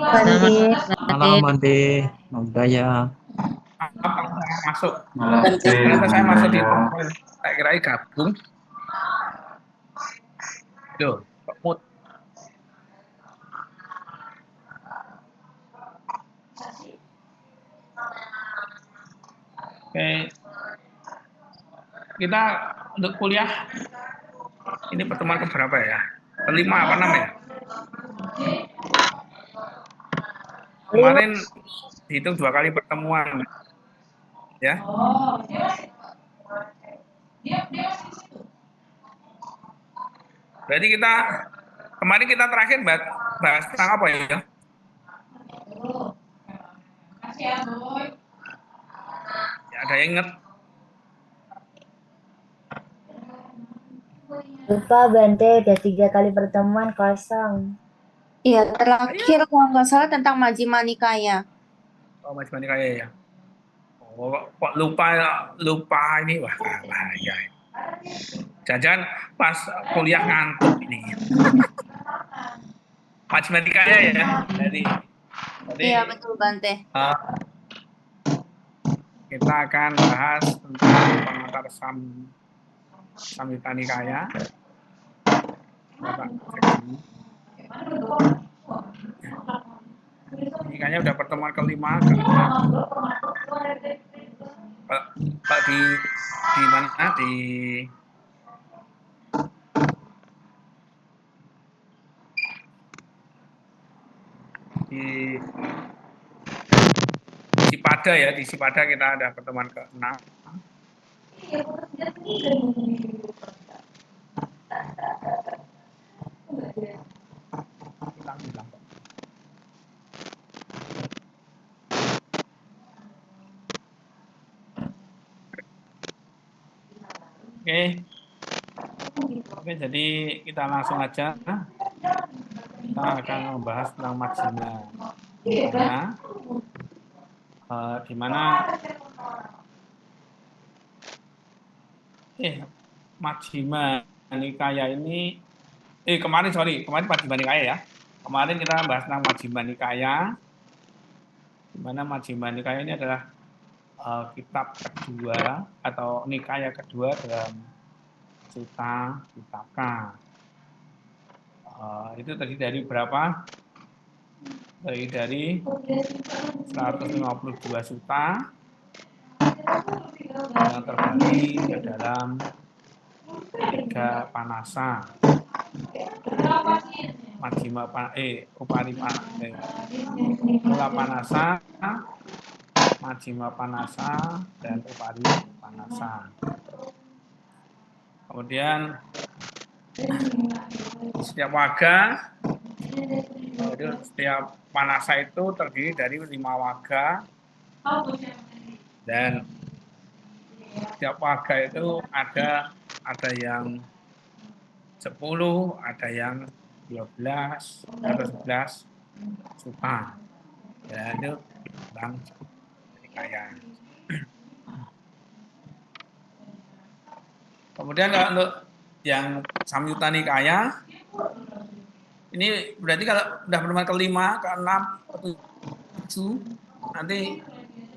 Bante, Malam Bante. Bante, Budaya. Kalau saya masuk, Namaste, ternyata saya masuk di Budaya. profil. Saya kira gabung. Loh, kok mood? Oke, kita untuk kuliah ini pertemuan keberapa ya? Kelima apa enam ya? Kemarin dihitung 2 kali pertemuan, ya. Berarti kemarin kita terakhir bahas tentang apa ya? Ya, ada yang ingat? Lupa Bante, udah 3 kali pertemuan kosong. Iya, terakhir kalau nggak salah tentang Majjhima Nikaya. Oh, Mas Bani Kaya ya. Oh, kok lupa lupa ini, wah bahaya. Jangan pas kuliah ngantuk ini. Mas Bani Kaya ya. Jadi Iya, betul Bante. eh, kita akan bahas tentang pengantar Samyutta Nikaya. Bapak cek dulu. Ini kayaknya udah pertemuan kelima, keenam. Pak di mana di Sipada ya, di Sipada kita ada pertemuan keenam. Hilang. Oke, jadi kita langsung aja. Kita akan membahas tentang Majjhima Nikaya, di mana Majjhima Nikaya ini kemarin Majjhima Nikaya ya. Kemarin kita bahas tentang Majjhima Nikaya, di mana Majjhima Nikaya ini adalah kitab kedua atau Nikaya kedua dalam Sutta Pitaka. Itu terdiri dari berapa? Dari 152 sutta yang terbagi ke dalam 3 panasa. Mula panasa, Majjhima panasa, dan Upari panasa. Kemudian setiap waga, setiap panasa itu terdiri dari 5 waga, dan setiap waga itu ada yang 10, ada yang 12 atau 11 sutta. Ya, itu tentang Nikaya. Kemudian kalau untuk yang Samyutta Nikaya, ini berarti kalau udah pertemuan kelima, keenam, ketujuh, nanti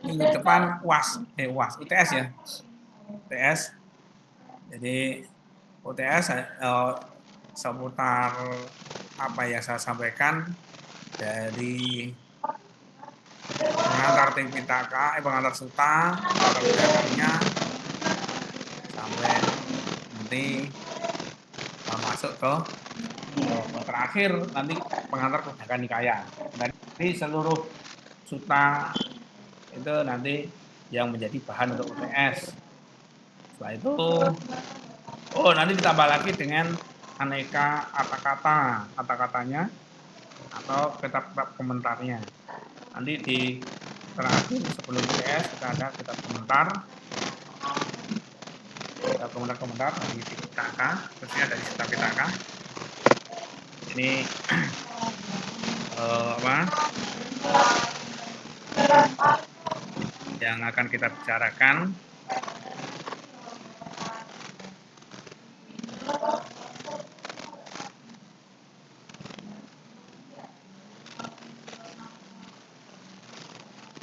minggu depan UTS ya. UTS. Jadi UTS seputar apa yang saya sampaikan dari pengantar Tipitaka, pengantar Sutta, pengantar Pitakanya, sampai nanti masuk ke terakhir nanti pengantar Kuddaka Nikaya. Nanti seluruh Sutta itu nanti yang menjadi bahan untuk UTS. Setelah itu, nanti ditambah lagi dengan aneka kata-katanya atau kitab-kitab komentarnya. Nanti di terakhir sebelum UTS kita ada kitab komentar dari Pitaka, khususnya dari Sutta Pitaka. Ini yang akan kita bicarakan.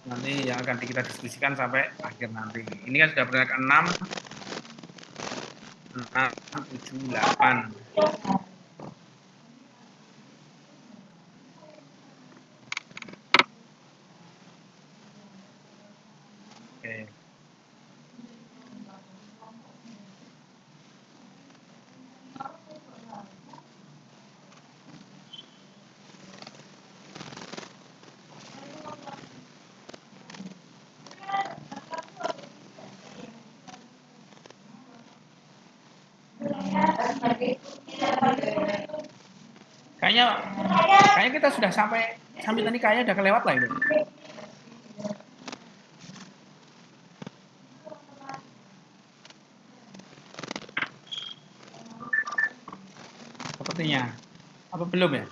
nanti yang akan kita diskusikan sampai akhir nanti. Ini kan sudah benar 6, 7, 8. Oke. Kayaknya kita sudah sampai tadi kayaknya udah kelewat lah itu. Sepertinya. Apa belum ya?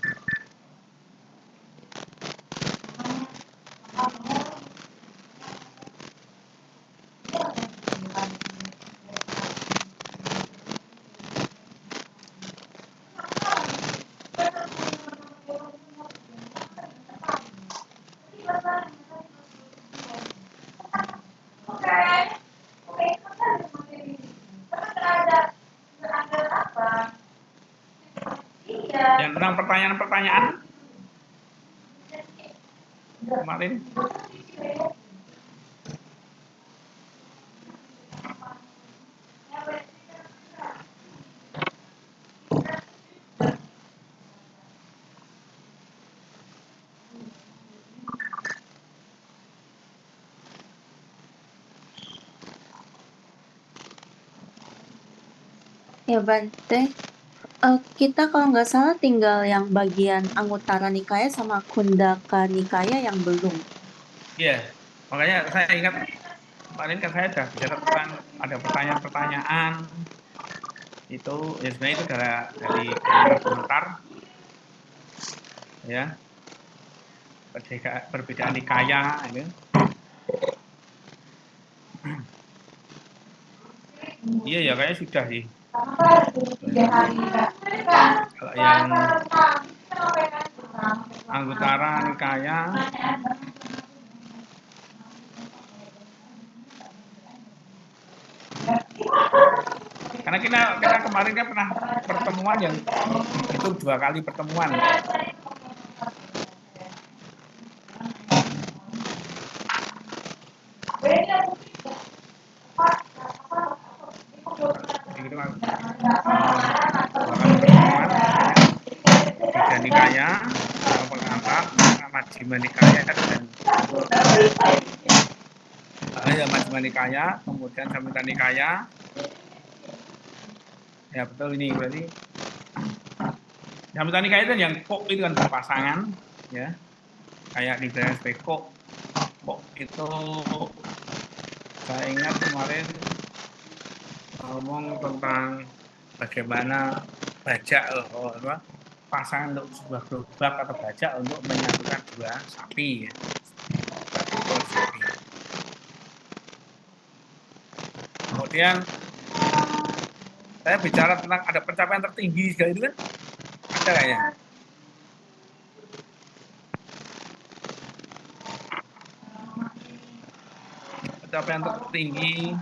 Yang tentang pertanyaan-pertanyaan kemarin. Ya, Bante. Kita kalau nggak salah tinggal yang bagian Anguttara Nikaya sama Kundaka Nikaya yang belum. Iya, makanya saya ingat kemarin kan saya sudah bicara tentang ada pertanyaan-pertanyaan itu ya sebenarnya itu dari komentar-komentar ya perbedaan nikaya itu. Iya ya kayaknya sudah sih. Kalau yang Anguttara Nikaya karena kita kemarin kan pernah pertemuan yang itu 2 kali pertemuan. Jadi itu kan 2 kali pertemuan Tiga Nikaya, yang pengantar, Majjhima Nikaya dan Majjhima Nikaya, kemudian Samyutta Nikaya. Ya betul ini berarti Samyutta Nikaya itu yang kok itu kan berpasangan ya. Kayak di sebagai kok itu saya ingat kemarin ngomong tentang bagaimana bajak pasangan untuk sebuah gerobak atau bajak untuk menyatukan 2 sapi ya. 2 ekor sapi. Kemudian saya bicara tentang ada pencapaian tertinggi segala itu kan ada kayaknya. Pencapaian tertinggi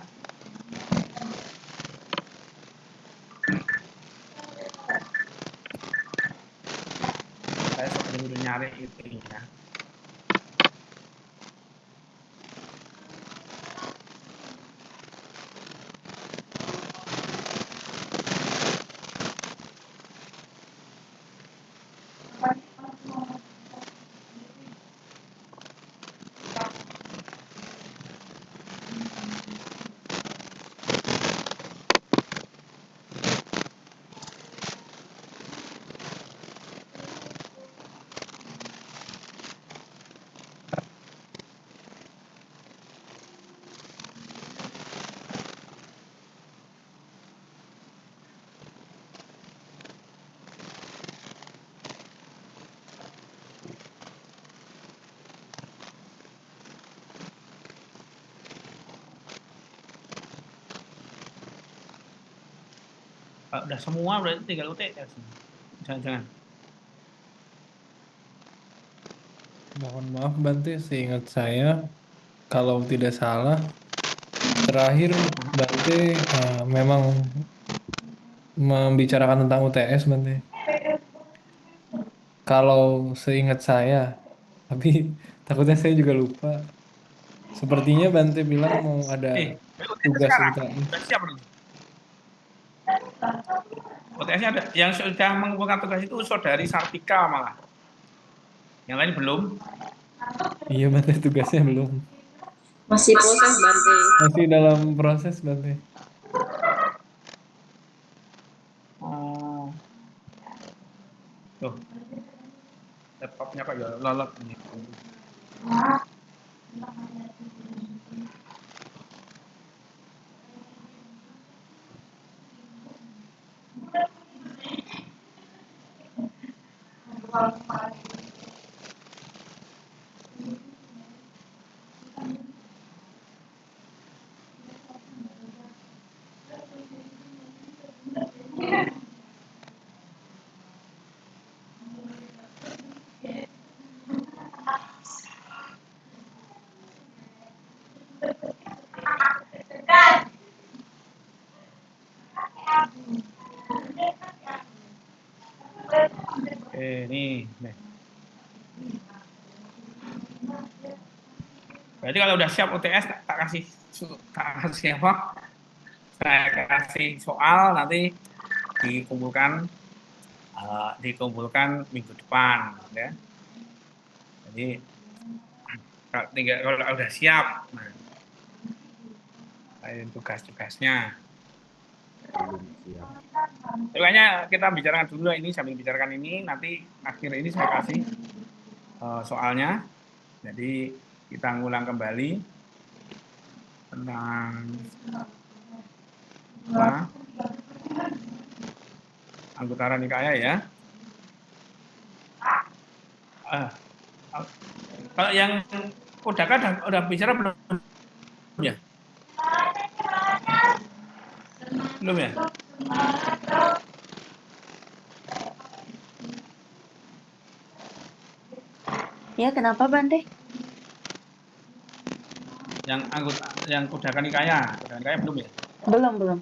saya sebelum nyari itu ya. Kalau udah semua berarti tinggal UTS. Jangan-jangan. Mohon maaf Bante, seingat saya kalau tidak salah terakhir Bante memang membicarakan tentang UTS Bante. Kalau seingat saya, tapi takutnya saya juga lupa. Sepertinya Bante bilang mau ada UTS tugas sekarang UTS. sudah siap belum? UTS-nya ada. Yang sudah mengumpulkan tugas itu saudari Sartika malah. Yang lain belum. Iya Bante, tugasnya belum. Masih proses Bante. Masih dalam proses Bante. Oh, tuh laptopnya kok ya lolot ini. Nih. Berarti kalau udah siap UTS tak kasih apa? Saya kasih soal nanti dikumpulkan minggu depan, ya. Jadi kalau udah siap, nah, tugas-tugasnya. Kayaknya kita bicarakan dulu ini, sambil bicarakan ini, nanti akhir ini saya kasih soalnya. Jadi kita ngulang kembali tentang Anggutara Nikaya ya. Kalau yang udah bicara belum ya? Belum ya? Ya, kenapa Bante? Yang Kudaka Nikaya belum ya? Belum.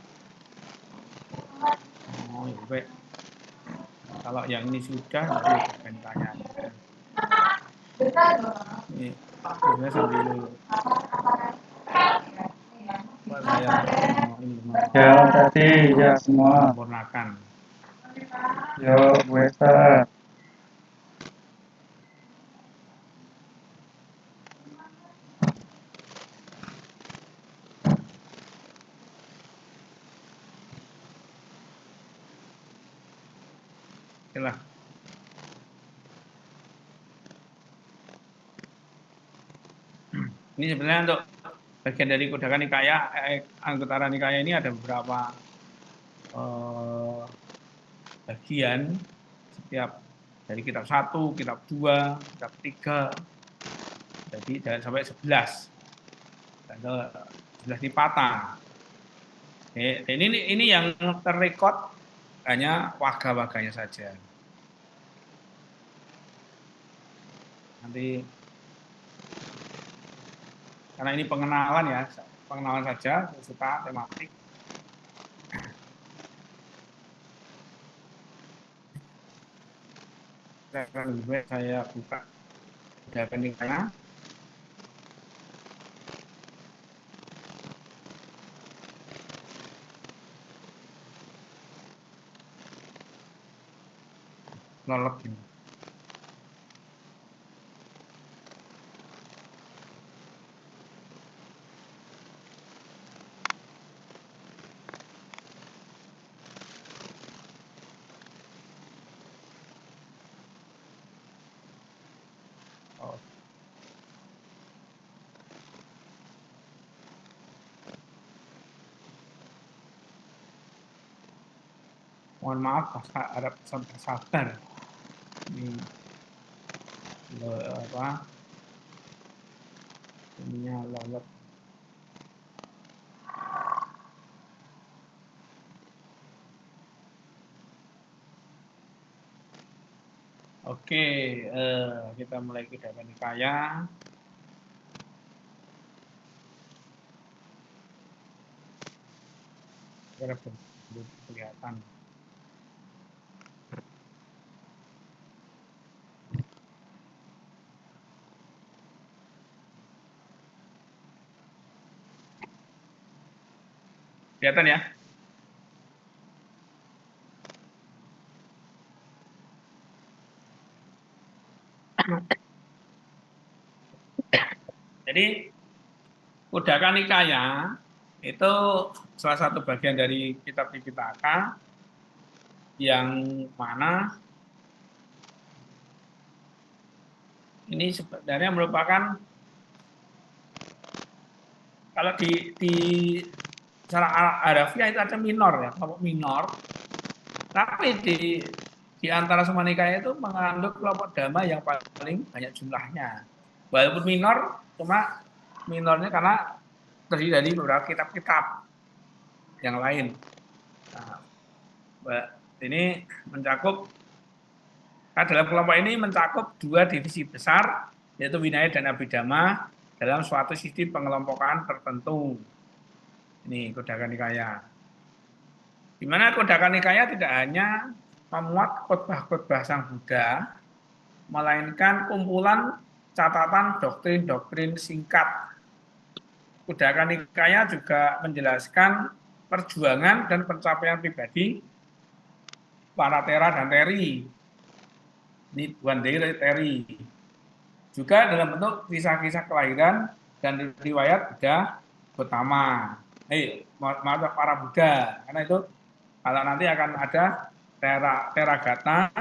Oh, ya baik. Kalau yang ini sudah, nanti Kudaka Nikaya. Ini sebenarnya sambil saya Ya, tadi ya semua. sempurnakan. Yo, Bu Esther. Oke lah. Ini sebenarnya untuk bagian dari Kudaka Nikaya, Anggutara Nikaya ini ada beberapa bagian, setiap dari kitab 1, kitab 2, kitab 3, jadi jangan sampai 11. Dan 11 dipatah. Ini yang terrekod hanya waga-waganya saja. Nanti karena ini pengenalan ya, pengenalan saja, suka tematik. Lebih baik saya buka Kudaka Nikaya. Lolot ini. Oh. Mohon maaf, harap sabar. Ini ininya lolot. Oke, kita mulai Kudaka Nikaya. Biar kelihatan. Kelihatan ya? Jadi Kudaka Nikaya itu salah satu bagian dari kitab Tipitaka yang mana ini sebenarnya merupakan kalau di secara harafiah itu ada minor ya, kelompok minor. Tapi di antara semua nikaya itu mengandung kelompok dhamma yang paling banyak jumlahnya. Walaupun minor, cuma minornya karena terdiri dari beberapa kitab-kitab yang lain. Nah, ini mencakup dalam kelompok ini mencakup dua divisi besar, yaitu Winaya dan Abhidhamma dalam suatu sistem pengelompokan tertentu. Ini Kudaka Nikaya. Di mana Kudaka Nikaya tidak hanya memuat khotbah-khotbah Sang Buddha, melainkan kumpulan catatan doktrin-doktrin singkat. Kudaka Nikaya juga menjelaskan perjuangan dan pencapaian pribadi para Tera dan Teri. Ini Wandere Teri. Juga dalam bentuk kisah-kisah kelahiran dan riwayat Buddha Gautama. Maaf para Buddha, karena itu kalau nanti akan ada Teragata,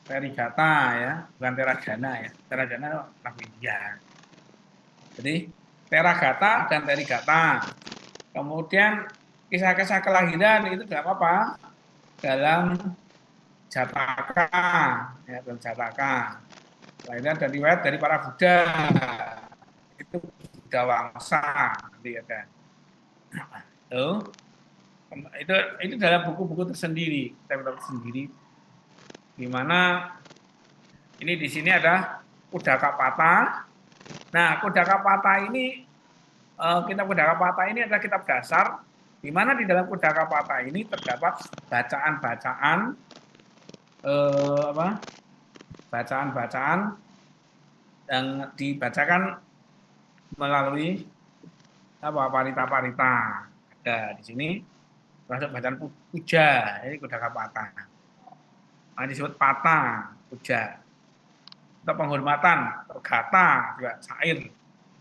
Terigata ya, bukan Teragana ya. Teragana orang India. Jadi Teragata dan Terigata. Kemudian kisah-kisah kelahiran itu tidak apa-apa dalam Jataka, ya, dalam Jataka. Kelahiran dan riwayat dari para Buddha. Itu Buddha Wangsa nanti ada. Tuh. Itu dalam buku-buku tersendiri, tersendiri, di mana ini di sini ada Kudaka Pata. Nah, Kudaka Pata ini kitab Kudaka Pata ini adalah kitab dasar, di mana di dalam Kudaka Pata ini terdapat bacaan-bacaan bacaan-bacaan yang dibacakan melalui parita-parita. Ada di sini termasuk bacaan puja, ini Kudaka Pata. Nah, disebut pata, puja. Atau penghormatan, atau gata, juga syair.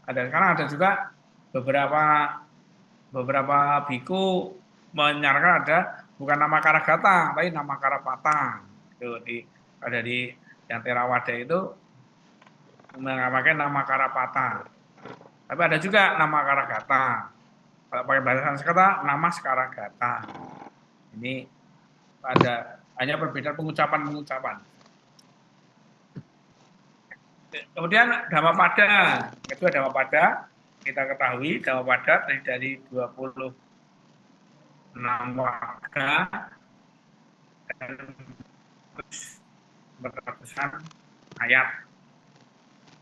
Sekarang ada juga beberapa biku menyarankan ada bukan nama Karagata, tapi nama Karapata. Itu ada di yang Theravada itu memakai nama Karapata. Tapi ada juga nama Karagata. Kalau pakai bahasa Sanskerta, nama Skaragata. Ini ada hanya perbedaan pengucapan. Kemudian Dhammapada, kedua Dhammapada, kita ketahui Dhammapada dari 26 warga dan beratusan ayat.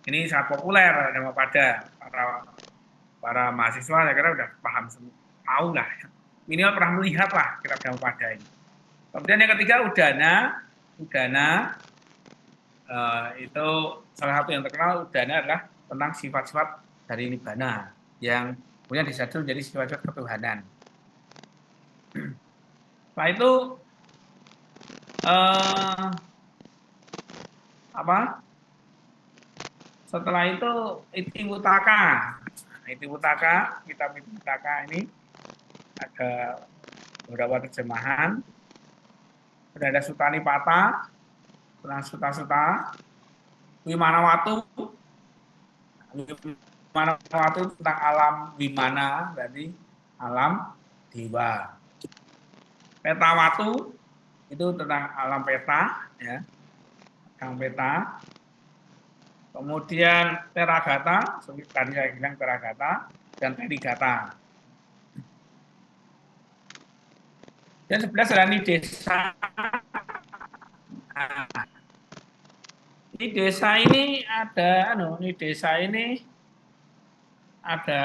Ini sangat populer Dhammapada. Para mahasiswa saya kira udah paham, tahu lah, minimal pernah melihat lah kitab Dhammapada ini. Kemudian yang ketiga Udana itu salah satu yang terkenal. Udana adalah tentang sifat-sifat dari Nibbana yang kemudian disatu menjadi sifat-sifat ketuhanan. Setelah itu setelah itu Itiwutaka. Itiwutaka, kitab Itiwutaka ini ada beberapa terjemahan. Ada Sutanipata tentang suta-suta, Wimanawatu tentang alam Wimana, berarti alam dewa. Petawatu itu tentang alam peta, ya, tentang peta. Kemudian Teragata, seperti tadi saya bilang Teragata dan Terigata. Dan 11 adalah Nidesa. Nah, Nidesa ini ada, Nidesa ini ada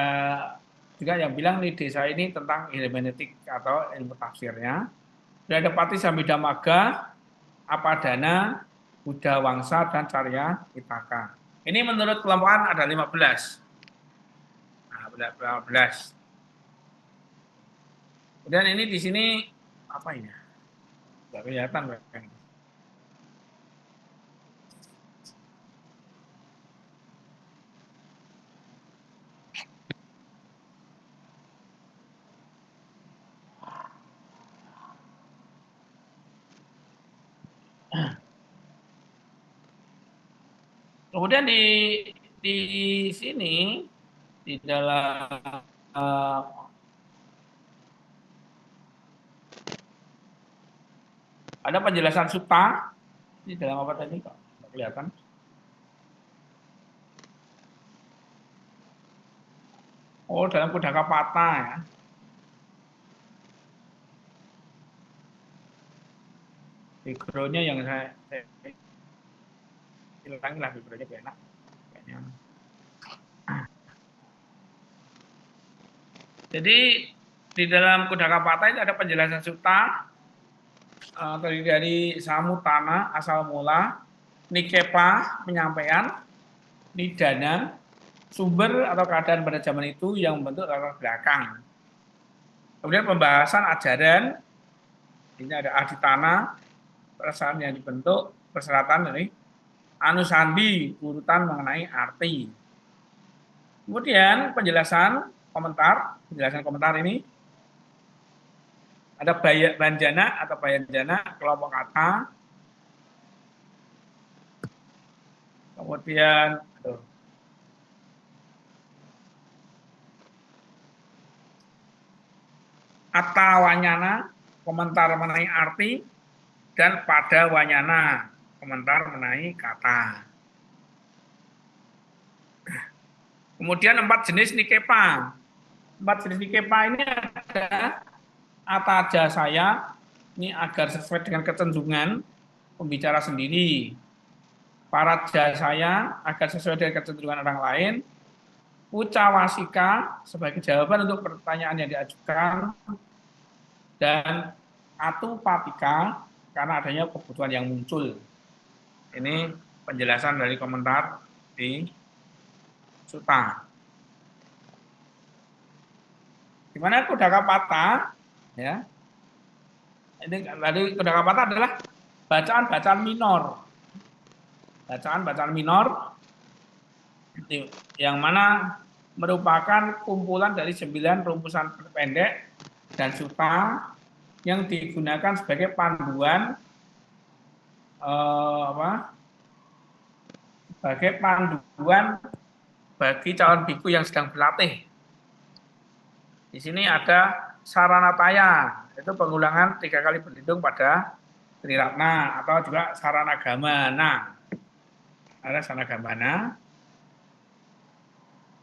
juga yang bilang nih desa ini tentang hermeneutik atau ilmu tafsirnya. Sudah ada Pati Sambida Maga, Apadana, Buddha Wangsa, dan Carya Pitaka. Ini menurut kelompokan ada 15. Nah, 15. Kemudian ini di sini apa ini? Tidak kelihatan. Kemudian di sini di dalam ada penjelasan sutta di dalam apa tadi kok tidak kelihatan. Oh, dalam Kudakapata ya. Background-nya yang saya hilangin lah, background-nya biar enak. Kayaknya. Jadi di dalam Kudakapata itu ada penjelasan sutta terdiri dari samutana asal mula, nikepa penyampaian, nidana sumber atau keadaan pada zaman itu yang membentuk latar belakang. Kemudian pembahasan ajaran, ini ada aditana perasaan yang dibentuk, persyaratan dari anusandi urutan mengenai arti. Kemudian penjelasan komentar ini ada banjana atau bayanjana kelompok kata. Kemudian Atawanyana komentar mengenai arti, dan pada wanyana komentar mengenai kata. Kemudian 4 jenis nikepa. 4 jenis nikepa ini ada ataja saya, ini agar sesuai dengan kecenderungan pembicara sendiri. Para jasaya agar sesuai dengan kecenderungan orang lain. Ucawasika sebagai jawaban untuk pertanyaan yang diajukan, dan atupatika karena adanya kebutuhan yang muncul. Ini penjelasan dari komentar di sutta. Di mana Kudakapata, ya. Ini tadi Kudakapata adalah bacaan-bacaan minor. Bacaan-bacaan minor yang mana merupakan kumpulan dari 9 rumusan pendek dan sutta yang digunakan sebagai panduan sebagai panduan bagi calon biku yang sedang berlatih. Di sini ada saranataya, itu pengulangan 3 kali berlindung pada Triratna, atau juga saranagamana. Ada saranagamana.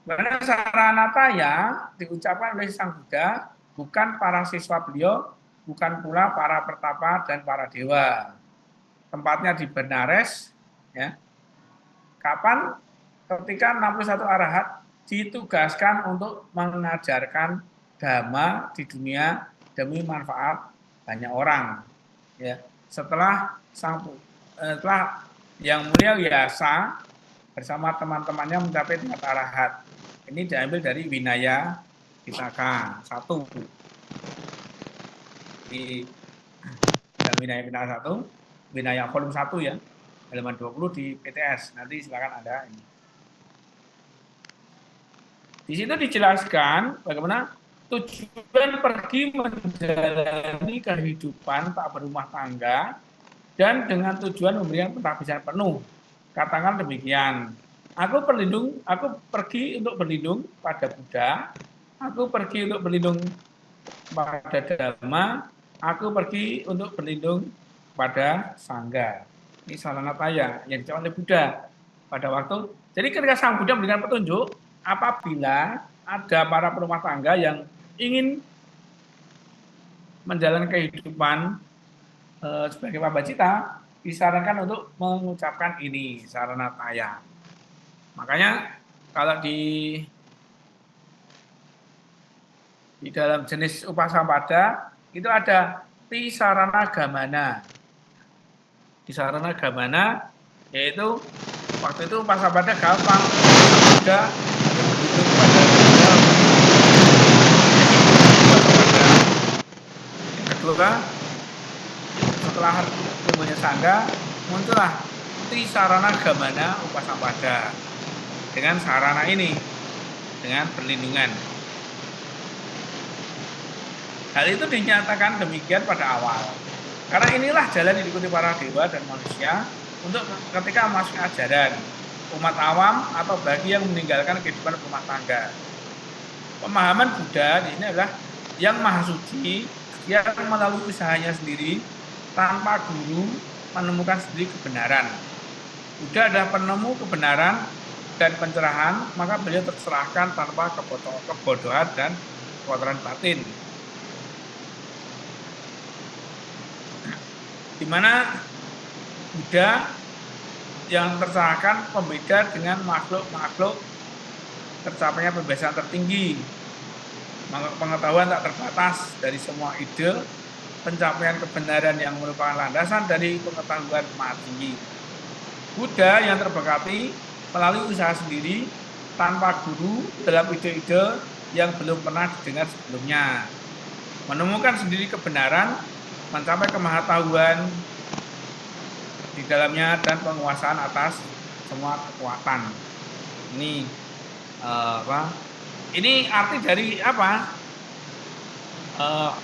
Karena saranataya diucapkan oleh Sang Buddha, bukan para siswa beliau, bukan pula para pertapa dan para dewa. Tempatnya di Benares, ya. Kapan? Ketika 61 arahat ditugaskan untuk mengajarkan dhamma di dunia demi manfaat banyak orang. Ya. Setelah yang mulia Vyasa bersama teman-temannya mencapai tingkat arahat. Ini diambil dari Vinaya Pitaka 1. Di Vinaya Pitaka 1, Vinaya volume 1 ya, halaman 20 di PTS. Nanti silakan Anda ini. Di situ dijelaskan bagaimana tujuan pergi menjalani kehidupan tak berumah tangga dan dengan tujuan memberikan pengabdian penuh. Katakan demikian, aku pergi untuk berlindung pada Buddha, aku pergi untuk berlindung pada Dhamma, aku pergi untuk berlindung pada Sangha. Ini saranataya yang diucapkan oleh Buddha pada waktu. Jadi ketika Sang Buddha memberikan petunjuk, apabila ada para perumah tangga yang ingin menjalani kehidupan sebagai pabacita, disarankan untuk mengucapkan ini saranataya. Makanya kalau di Di dalam jenis upasampada itu ada tisarana gamana. Tisarana gamana yaitu waktu itu upasampada gampang. Upasampada berhitung pada tanggal upasampada. Yang kedua, setelah tumbuhnya sangga, muncullah tisarana gamana upasampada dengan sarana ini, dengan perlindungan. Hal itu dinyatakan demikian pada awal. Karena inilah jalan yang diikuti para dewa dan manusia untuk ketika masuk ajaran umat awam atau bagi yang meninggalkan kehidupan rumah tangga. Pemahaman Buddha di sini adalah yang maha suci, yang melalui usahanya sendiri tanpa guru menemukan sendiri kebenaran. Buddha adalah penemu kebenaran dan pencerahan, maka beliau terserahkan tanpa kebodohan dan kotoran batin. Di mana Buddha yang tercerahkan pembeda dengan makhluk-makhluk tercapainya pembebasan tertinggi, pengetahuan tak terbatas dari semua ide, pencapaian kebenaran yang merupakan landasan dari pengetahuan maha tinggi. Buddha yang terberkati melalui usaha sendiri tanpa guru dalam ide-ide yang belum pernah didengar sebelumnya, menemukan sendiri kebenaran, mencapai kemahatauan di dalamnya dan penguasaan atas semua kekuatan. Ini Ini arti dari apa?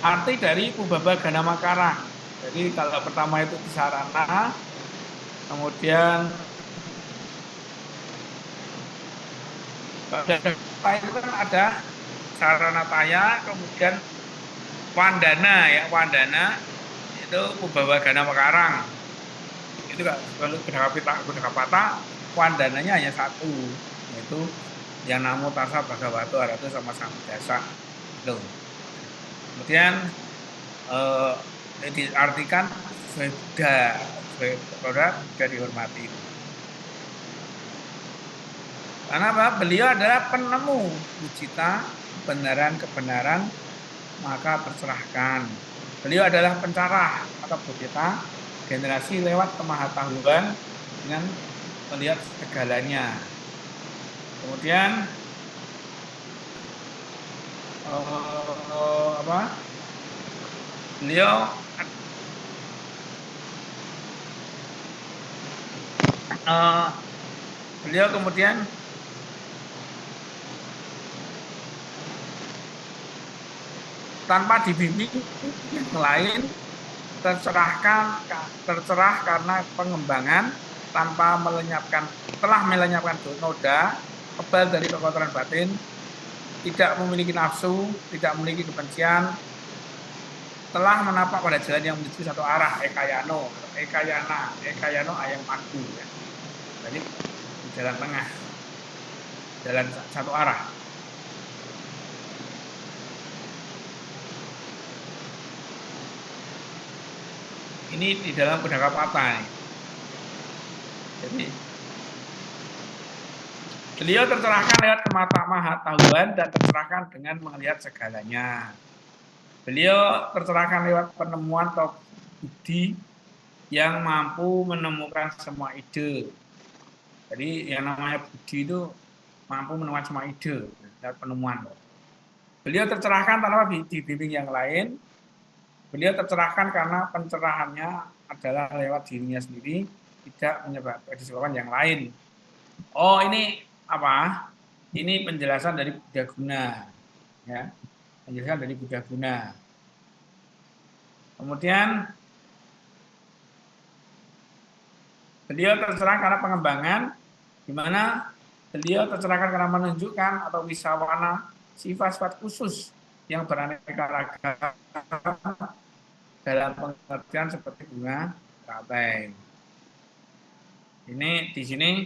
Arti dari Pubbaba Gana Makara. Jadi kalau pertama itu tisarana, kemudian itu kan ada sarana taya, kemudian wandana ya, wandana itu Pubbaba Gana Makarang. Itu kalau Gudakapata wandananya hanya satu, yaitu yang namo tassa bhagavato arahato sama sambuddhassa. Itu. Kemudian diartikan sebagai Buddha dihormati. Karena apa? Beliau adalah penemu wujita, kebenaran, maka terserahkan. Beliau adalah pencarah atau bodhita, generasi lewat kemahatauan dengan melihat segalanya. Kemudian beliau kemudian tanpa dibimbing yang lain tercerah karena pengembangan tanpa telah melenyapkan noda, kebal dari kekotoran batin, tidak memiliki nafsu, tidak memiliki kebencian, telah menapak pada jalan yang menuju satu arah, ekayano ayam aku ya. Jadi di jalan tengah, jalan satu arah. Ini di dalam Gudakapata. Jadi beliau tercerahkan lewat kemahatauan dan tercerahkan dengan melihat segalanya. Beliau tercerahkan lewat penemuan atau budi yang mampu menemukan semua ide. Jadi yang namanya budi itu mampu menemukan semua ide lewat penemuan. Beliau tercerahkan tanpa dibimbing yang lain. Beliau tercerahkan karena pencerahannya adalah lewat dirinya sendiri, tidak disebabkan yang lain. Oh, ini apa? Ini penjelasan dari Buddha Guna, ya. Penjelasan dari Buddha Guna. Kemudian beliau tercerahkan karena pengembangan, di mana beliau tercerahkan karena menunjukkan atau wisawana sifat-sifat khusus yang beraneka ragam dalam pengertian seperti bunga teratai. Ini di sini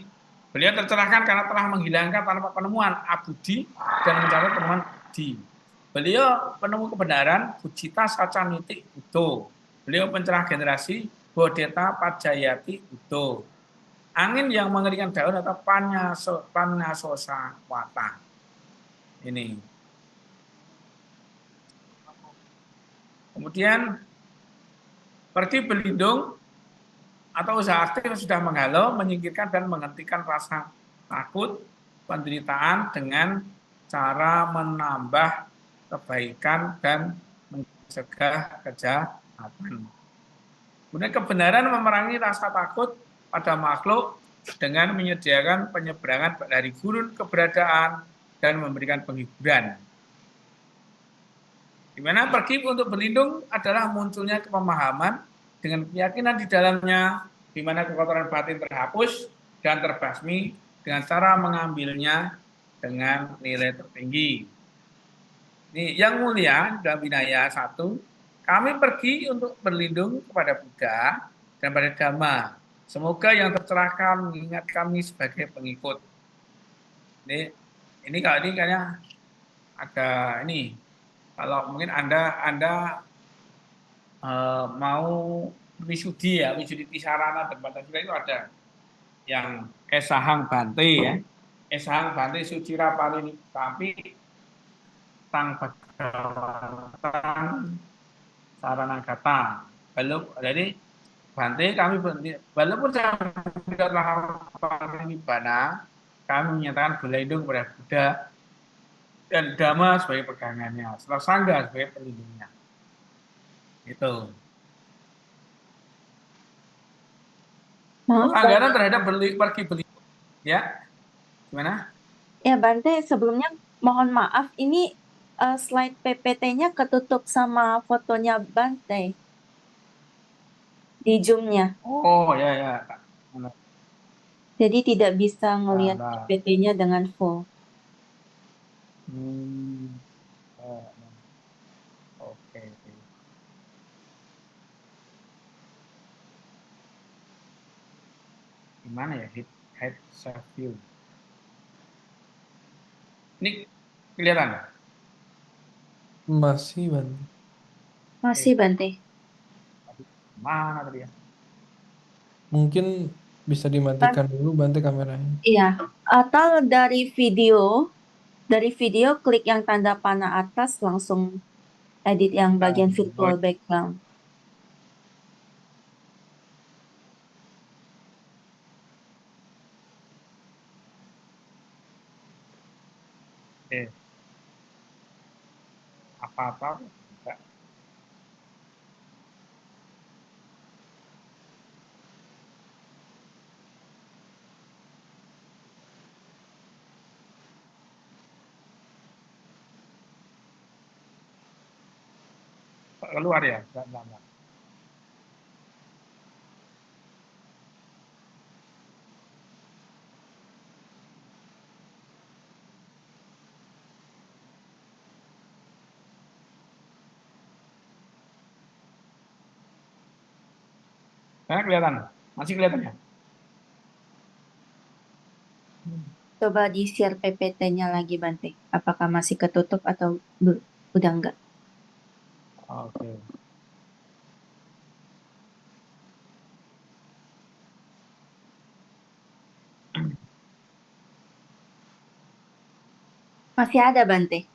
beliau tercerahkan karena telah menghilangkan tanpa penemuan abudi dan mencatat penemuan budi. Beliau penemu kebenaran Bujita Sacaniti Buddho. Beliau pencerah generasi Bodheta Pajayati Buddho. Angin yang mengeringkan daun atau Panyasosa Wata. Ini. Kemudian pergi berlindung atau usaha aktif sudah menghalau, menyingkirkan dan menghentikan rasa takut, penderitaan dengan cara menambah kebaikan dan mencegah kejahatan. Kemudian kebenaran memerangi rasa takut pada makhluk dengan menyediakan penyeberangan dari gurun keberadaan dan memberikan penghiburan. Di mana pergi untuk berlindung adalah munculnya pemahaman dengan keyakinan di dalamnya, di mana kekotoran batin terhapus dan terbasmi dengan cara mengambilnya dengan nilai tertinggi. Ini yang mulia dalam Vinaya 1, kami pergi untuk berlindung kepada Buddha dan pada Dhamma. Semoga yang tercerahkan mengingat kami sebagai pengikut. Ini kalau ini kayaknya agak ini. Kalau mungkin Anda mau wisudi ya, wisudi Tisarana dan Pancasila itu ada yang Esahang Bante ya. Esahang Bante Sucira Palini Tapi Tang Bhagawatan Saranagata. Jadi Bante kami walaupun saya telah Nibbana, kami menyatakan berlindung kepada Buddha dan Dhamma sebagai pegangannya, setelah Sangha sebagai pelindungnya. Itu. Maaf, Pelanggaran terhadap pergi berlindung, ya, gimana? ya Bante, sebelumnya mohon maaf, ini slide PPT-nya ketutup sama fotonya Bante di Zoom-nya. Oh ya ya, Kak. Jadi tidak bisa ngelihat Nah, PPT-nya dengan full. hmm, eh, oke. Gimana ya head self view? Ini kelihatan? Masih Bante. Masih Bante. Mana tadi ya? Mungkin bisa dimatikan dulu Bante kameranya. Iya, atau dari video klik yang tanda panah atas langsung edit yang bagian virtual background. Eh, apa-apa enggak. Keluar ya? Enggak. Nah, kelihatan? Masih kelihatan ya? Coba di-share PPT-nya lagi Bante. Apakah masih ketutup atau udah enggak? Oke. Masih ada Bante.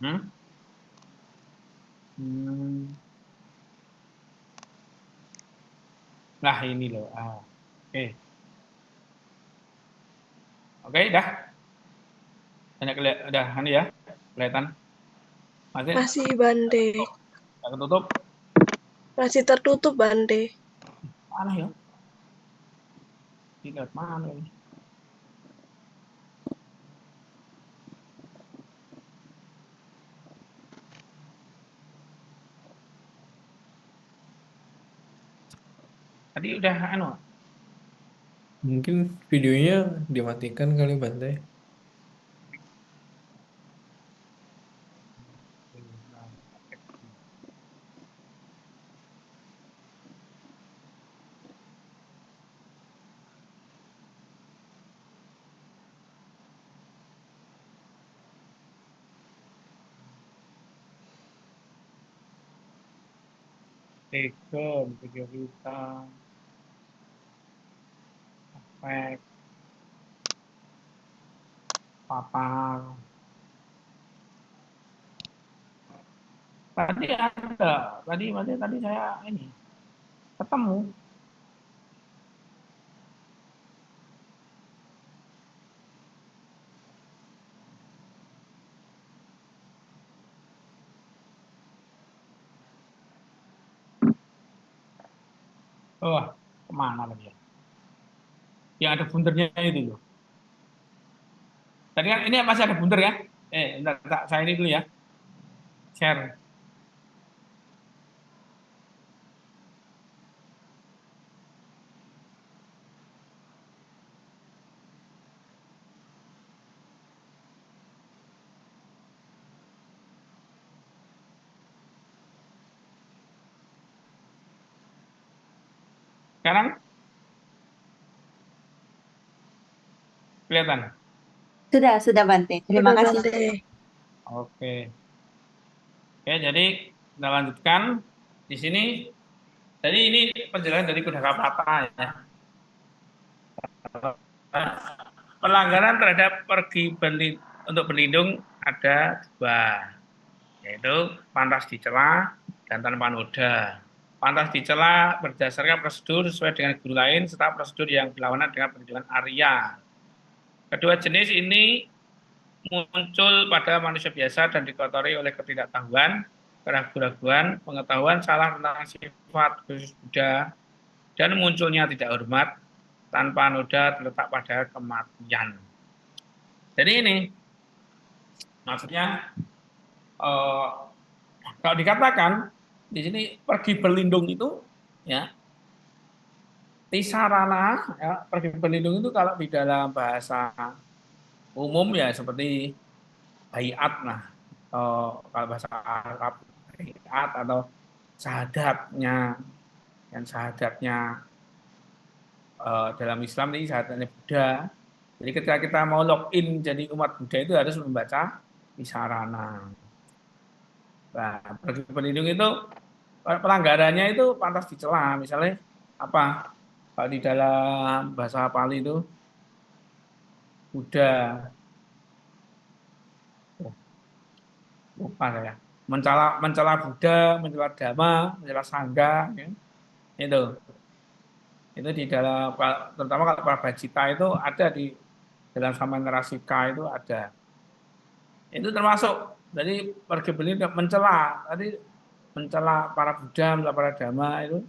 Hmm? Hmm. Nah ini loh. Oke. Oke, dah. Udah, ini ya, kelihatan. Masih, Masih Bante. udah ketutup. Masih tertutup Bante. Mana ya? Dilihat mana ini? Tadi udah Mungkin videonya dimatikan kali Bante. Taken, video kita, efek, papar. Tadi ada, tadi saya ini ketemu. Oh, kemana lagi ya? Yang ada bunternya itu loh. Tadi kan ini masih ada bunter ya? Bentar, saya ini dulu ya. Share. Sekarang kelihatan. Sudah Bante. Terima Sudah kasih. Bante. Oke. Oke, jadi kita lanjutkan di sini. Jadi ini penjelasan dari Kuda Kapata ya. Pelanggaran terhadap untuk berlindung ada dua, yaitu pantas dicela dan tanpa noda. Pantas dicela berdasarkan prosedur sesuai dengan guru lain serta prosedur yang berlawanan dengan perhitungan Arya. Kedua jenis ini muncul pada manusia biasa dan dikotori oleh ketidaktahuan, keraguan-raguan, pengetahuan salah tentang sifat khusus Buddha, dan munculnya tidak hormat tanpa noda terletak pada kematian. Jadi ini maksudnya kalau dikatakan di sini pergi berlindung itu ya tisarana ya, pergi berlindung itu kalau di dalam bahasa umum ya seperti baiat nah kalau bahasa Arab baiat atau syahadatnya yang syahadatnya dalam Islam ini syahadatnya Buddha. Jadi ketika kita mau login jadi umat Buddha itu harus membaca tisarana. Nah, pergi berlindung itu pelanggarannya itu pantas dicela. Misalnya apa? Kalau di dalam bahasa Pali itu Buddha, lupa saya. Mencela Buddha, mencela Dhamma, mencela Sangha, ya. Itu di dalam terutama kalau Prabhajita itu ada di dalam Samantarasika itu ada. Itu termasuk jadi pergi berlindung mencela tadi mencela para Buddha, mencela para Dhamma itu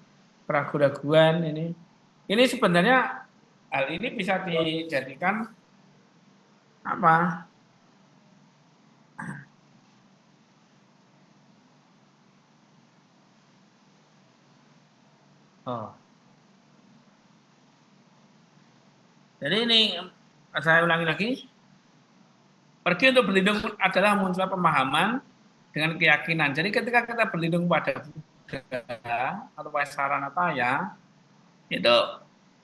keraguan-raguan ini. Ini sebenarnya hal ini bisa dijadikan apa? Oh. Jadi ini saya ulangi lagi. Pergi untuk berlindung adalah munculnya pemahaman dengan keyakinan. Jadi ketika kita berlindung pada Buddha atau pada Saranataya itu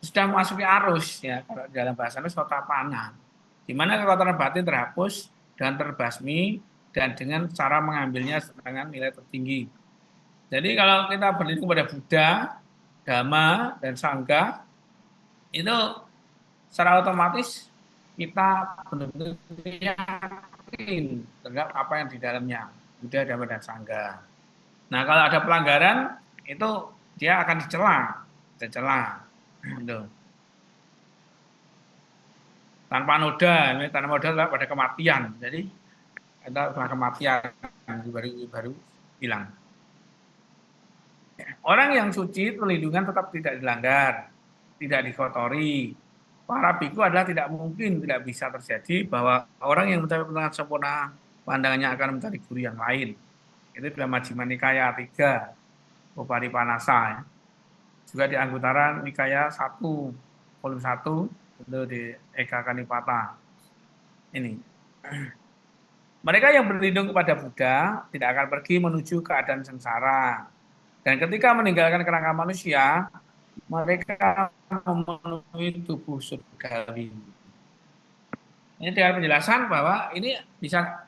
sudah memasuki arus ya kalau dalam bahasa itu sotapana, di mana kekotoran batin terhapus dan terbasmi dan dengan cara mengambilnya dengan nilai tertinggi. Jadi kalau kita berlindung pada Buddha, Dhamma, dan Sangha itu secara otomatis kita benar-benar yakin terhadap apa yang di dalamnya Buddha, Dhamma, dan Sangha. Nah kalau ada pelanggaran itu dia akan dicela. Gitu. Tanpa noda pada kematian. Jadi ada kematian baru bilang. Orang yang suci perlindungan tetap tidak dilanggar, tidak dikotori. Para biku adalah tidak mungkin tidak bisa terjadi bahwa orang yang mencapai penentuan sempurna pandangannya akan mencari guru yang lain. Itu dalam Majjhima Nikaya 3, Upadipanasa. Ya. Juga di Anggutara Nikaya 1, volume 1, itu di Eka Kanipata. Ini. Mereka yang berlindung kepada Buddha tidak akan pergi menuju keadaan sengsara. Dan ketika meninggalkan kerangka manusia, mereka memenuhi tubuh surgawi. Ini dengan penjelasan bahwa ini bisa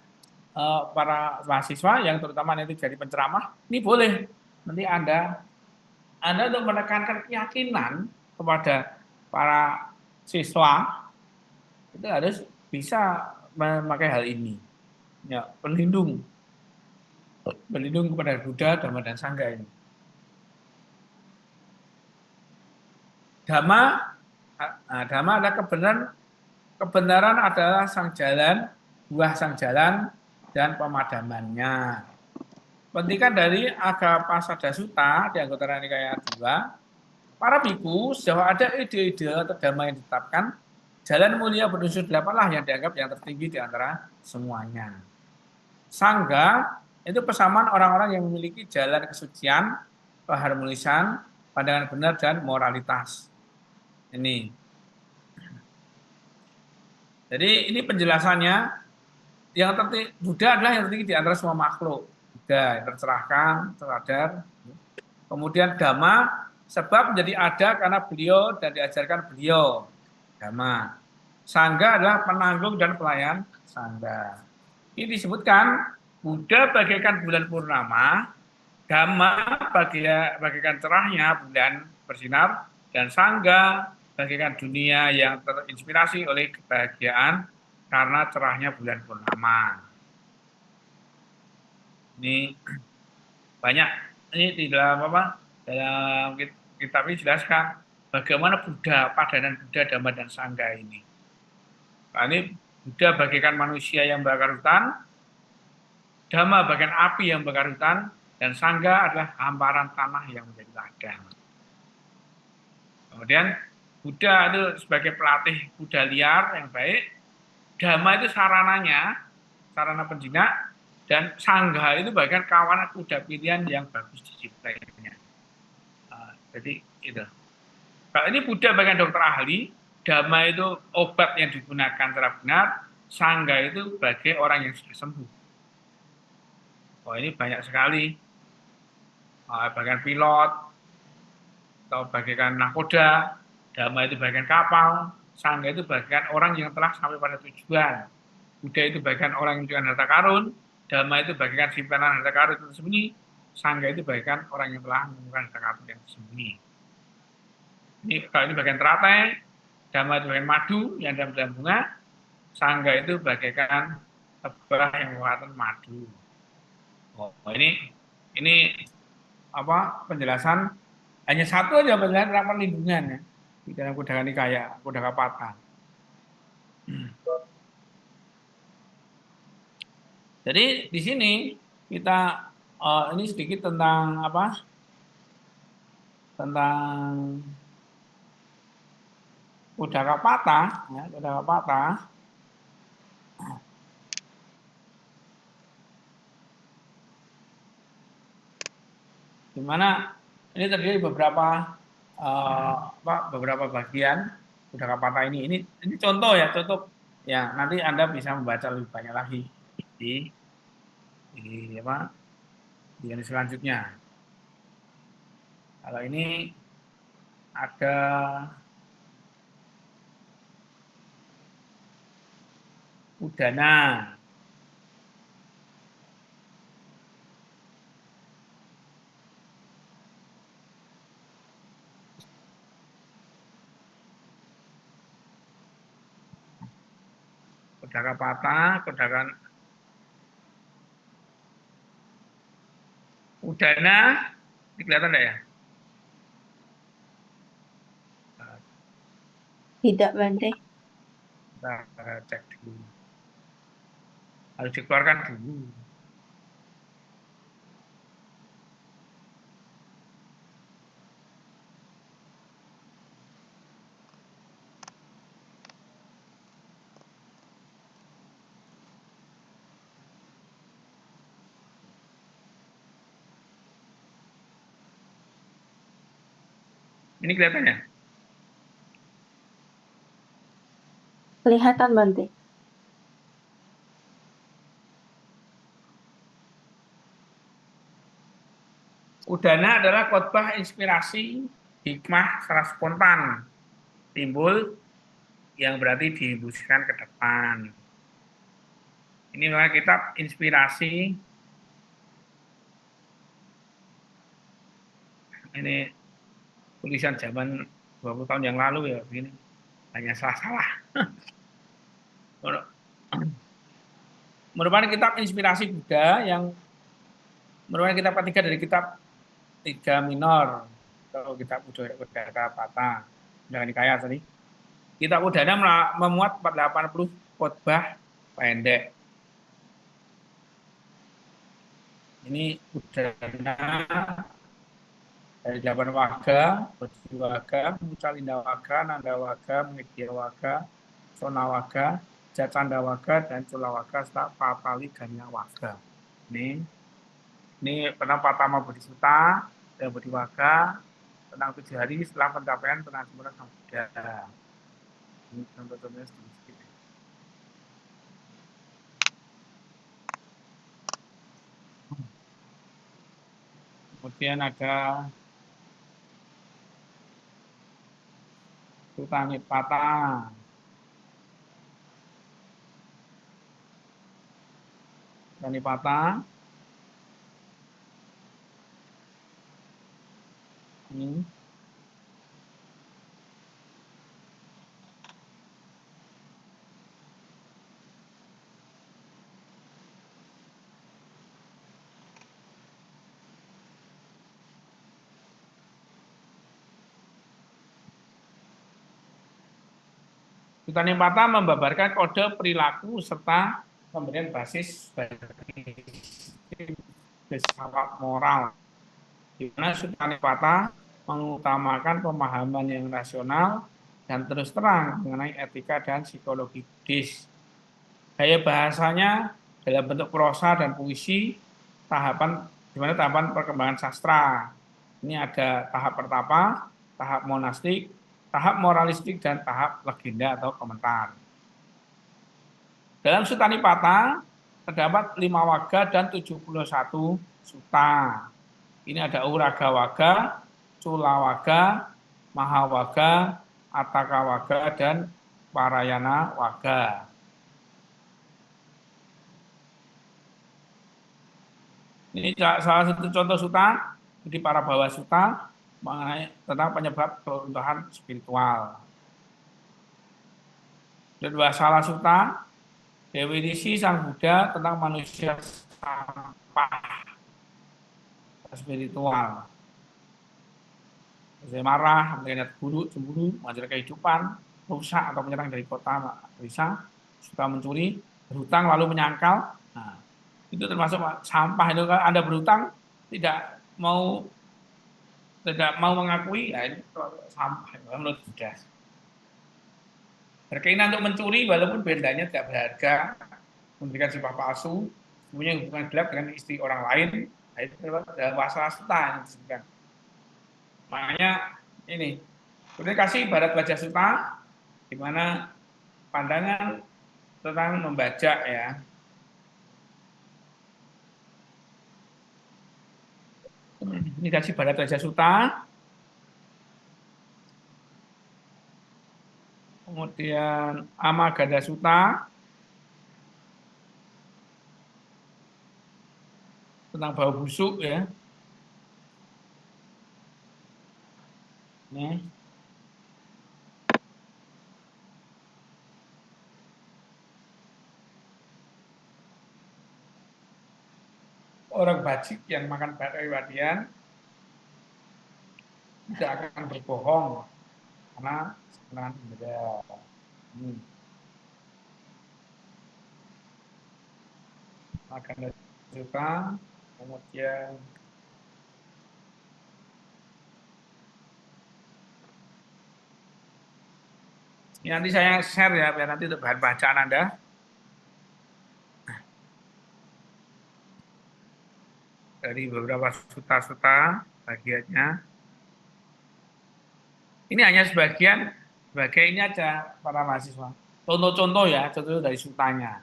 para mahasiswa yang terutama nanti jadi penceramah, ini boleh nanti Anda untuk menekankan keyakinan kepada para siswa itu harus bisa memakai hal ini, ya pelindung. berlindung kepada Buddha, Dhamma, dan Sangha ini. Dhamma, Dhamma adalah kebenaran adalah sang jalan, buah sang jalan, dan pemadamannya. Pentingkan dari Agapada Sutta di anggota Nikaya 2, para biku sejauh ada ide-ide atau dhamma yang ditetapkan, jalan mulia berunsur 8 yang dianggap yang tertinggi di antara semuanya. Sangga itu persamaan orang-orang yang memiliki jalan kesucian, keharmonisan, pandangan benar, dan moralitas. Ini. Jadi ini penjelasannya, yang tertinggi, Buddha adalah yang tertinggi di antara semua makhluk. Buddha yang tercerahkan, tersadar. Kemudian Dhamma, sebab menjadi ada karena beliau dan diajarkan beliau. Dhamma. Sangga adalah penanggung dan pelayan Sangga. Ini disebutkan Buddha bagaikan bulan purnama, Dhamma bagaikan cerahnya bulan bersinar, dan Sangga bagaikan dunia yang terinspirasi oleh kebahagiaan karena cerahnya bulan purnama. Ini banyak, ini di dalam dalam kitab ini dijelaskan bagaimana Buddha, padanan Buddha, Dhamma, dan Sangga ini. Nah, ini Buddha bagaikan manusia yang bakar hutan, Dhamma bagian api yang bakar hutan, dan Sangga adalah hamparan tanah yang menjadi ladang. Kemudian Buddha itu sebagai pelatih kuda liar yang baik, Dhamma itu sarananya, sarana penjinak, dan Sangga itu bagian kawan kuda pilihan yang bagus disiplinnya. Jadi itu. Kalau ini Buddha bagian dokter ahli, Dhamma itu obat yang digunakan secara benar, Sangga itu sebagai orang yang sudah sembuh. Oh, ini banyak sekali. Bagian pilot, atau bagian nakoda, Dhamma itu bagian kapal, Sangga itu bagian orang yang telah sampai pada tujuan. Buddha itu bagian orang yang menciptakan harta karun, Dhamma itu bagian simpanan harta karun itu tersembunyi, Sangga itu bagian orang yang telah menemukan harta karun yang tersembunyi. Ini kalau ini bagian teratai, Dhamma itu bagian madu yang dalam bunga, Sangga itu bagaikan lebah yang menggunakan madu. Oh, ini apa penjelasan hanya satu aja penjelasan tentang perlindungan ya di dalam Kuddaka Nikaya, Kuddaka Pata. Jadi di sini kita ini sedikit tentang apa? Tentang Kuddaka Pata, ya, Kuddaka Pata. Di mana ini terdiri beberapa beberapa bagian Kuddaka Pata ini. Ini contoh ya, contoh ya. Nanti Anda bisa membaca lebih banyak lagi di yang selanjutnya. Kalau ini ada Udana. Kuddaka Pata, Kuddaka Udana, ini kelihatan enggak ya? Tidak, Bante. Kita cek dulu. Harus dikeluarkan dulu. Ini kelihatannya? Kelihatan, Bante. Udana adalah khotbah inspirasi, hikmah secara spontan, timbul yang berarti dihembuskan ke depan. Ini memang kitab inspirasi. Ini tulisan zaman 20 tahun yang lalu ya, begini. Hanya salah-salah. Merupakan kitab inspirasi Buddha yang merupakan kitab ketiga dari kitab tiga minor atau kitab Udara Patah Kundaka Nikaya tadi. Kitab Udara memuat 480 khotbah pendek. Ini Udara dari 8 waga, Bodhiwaga, Mucalindawaga, Nandawaga, Medyawaga, Sonawaga, Jacandawaga, dan Culawaga, serta Papali Ganya Waga. Ini tentang Patama Bodhisuta dan Bodhiwaga, tentang 7 hari setelah pencapaian penasempurnaan Sang Buddha. Ini contoh-contohnya sedikit. Kemudian ada Sutta Nipata. Sutta Nipata. Ini. Sutta Nipata membabarkan kode perilaku serta pemberian basis bagi filsafat moral, di mana Sutta Nipata mengutamakan pemahaman yang rasional dan terus terang mengenai etika dan psikologi Buddhis. Gaya bahasanya dalam bentuk prosa dan puisi, tahapan perkembangan sastra. Ini ada tahap pertapa, tahap monastik, tahap moralistik, dan tahap legenda atau komentar. Dalam Sutta Nipata terdapat 5 waga dan 71 sutta. Ini ada Uraga Waga, Culawaga, Mahawaga, Ataka Waga, dan Parayana Waga. Ini salah satu contoh sutta di Parabhawa Sutta mengenai tentang penyebab keruntuhan spiritual. Dan Wasala Sutta, definisi Sang Buddha tentang manusia sampah spiritual. Saya marah, melihat buruk, cemburu, mengajar kehidupan, rusak atau menyerang dari kota, bisa, suka mencuri, berhutang lalu menyangkal. Nah, itu termasuk sampah. Itu kalau Anda berhutang tidak mau mengakui, ya ini sampah menurut Buddha. Berkeinginan untuk mencuri walaupun bendanya tidak berharga, memberikan sumpah palsu, punya hubungan gelap dengan istri orang lain, nah, itu dalam Wasala Sutta yang disebutkan. Makanya ini, kemudian kasih ibarat baca Sutta, di mana pandangan tentang membaca ya. Ini kasih ibarat baca Sutta. Kemudian Amagada Sutta tentang bau busuk ya. Ini. Orang bajik yang makan wadian tidak akan berbohong karena sebenarnya beda. Magada Sutta, kemudian ini nanti saya share ya, biar nanti untuk bahan bacaan Anda. Dari beberapa sutta-sutta bagiannya. Ini hanya sebagian ini aja para mahasiswa. Contoh-contoh ya, contoh dari suttanya.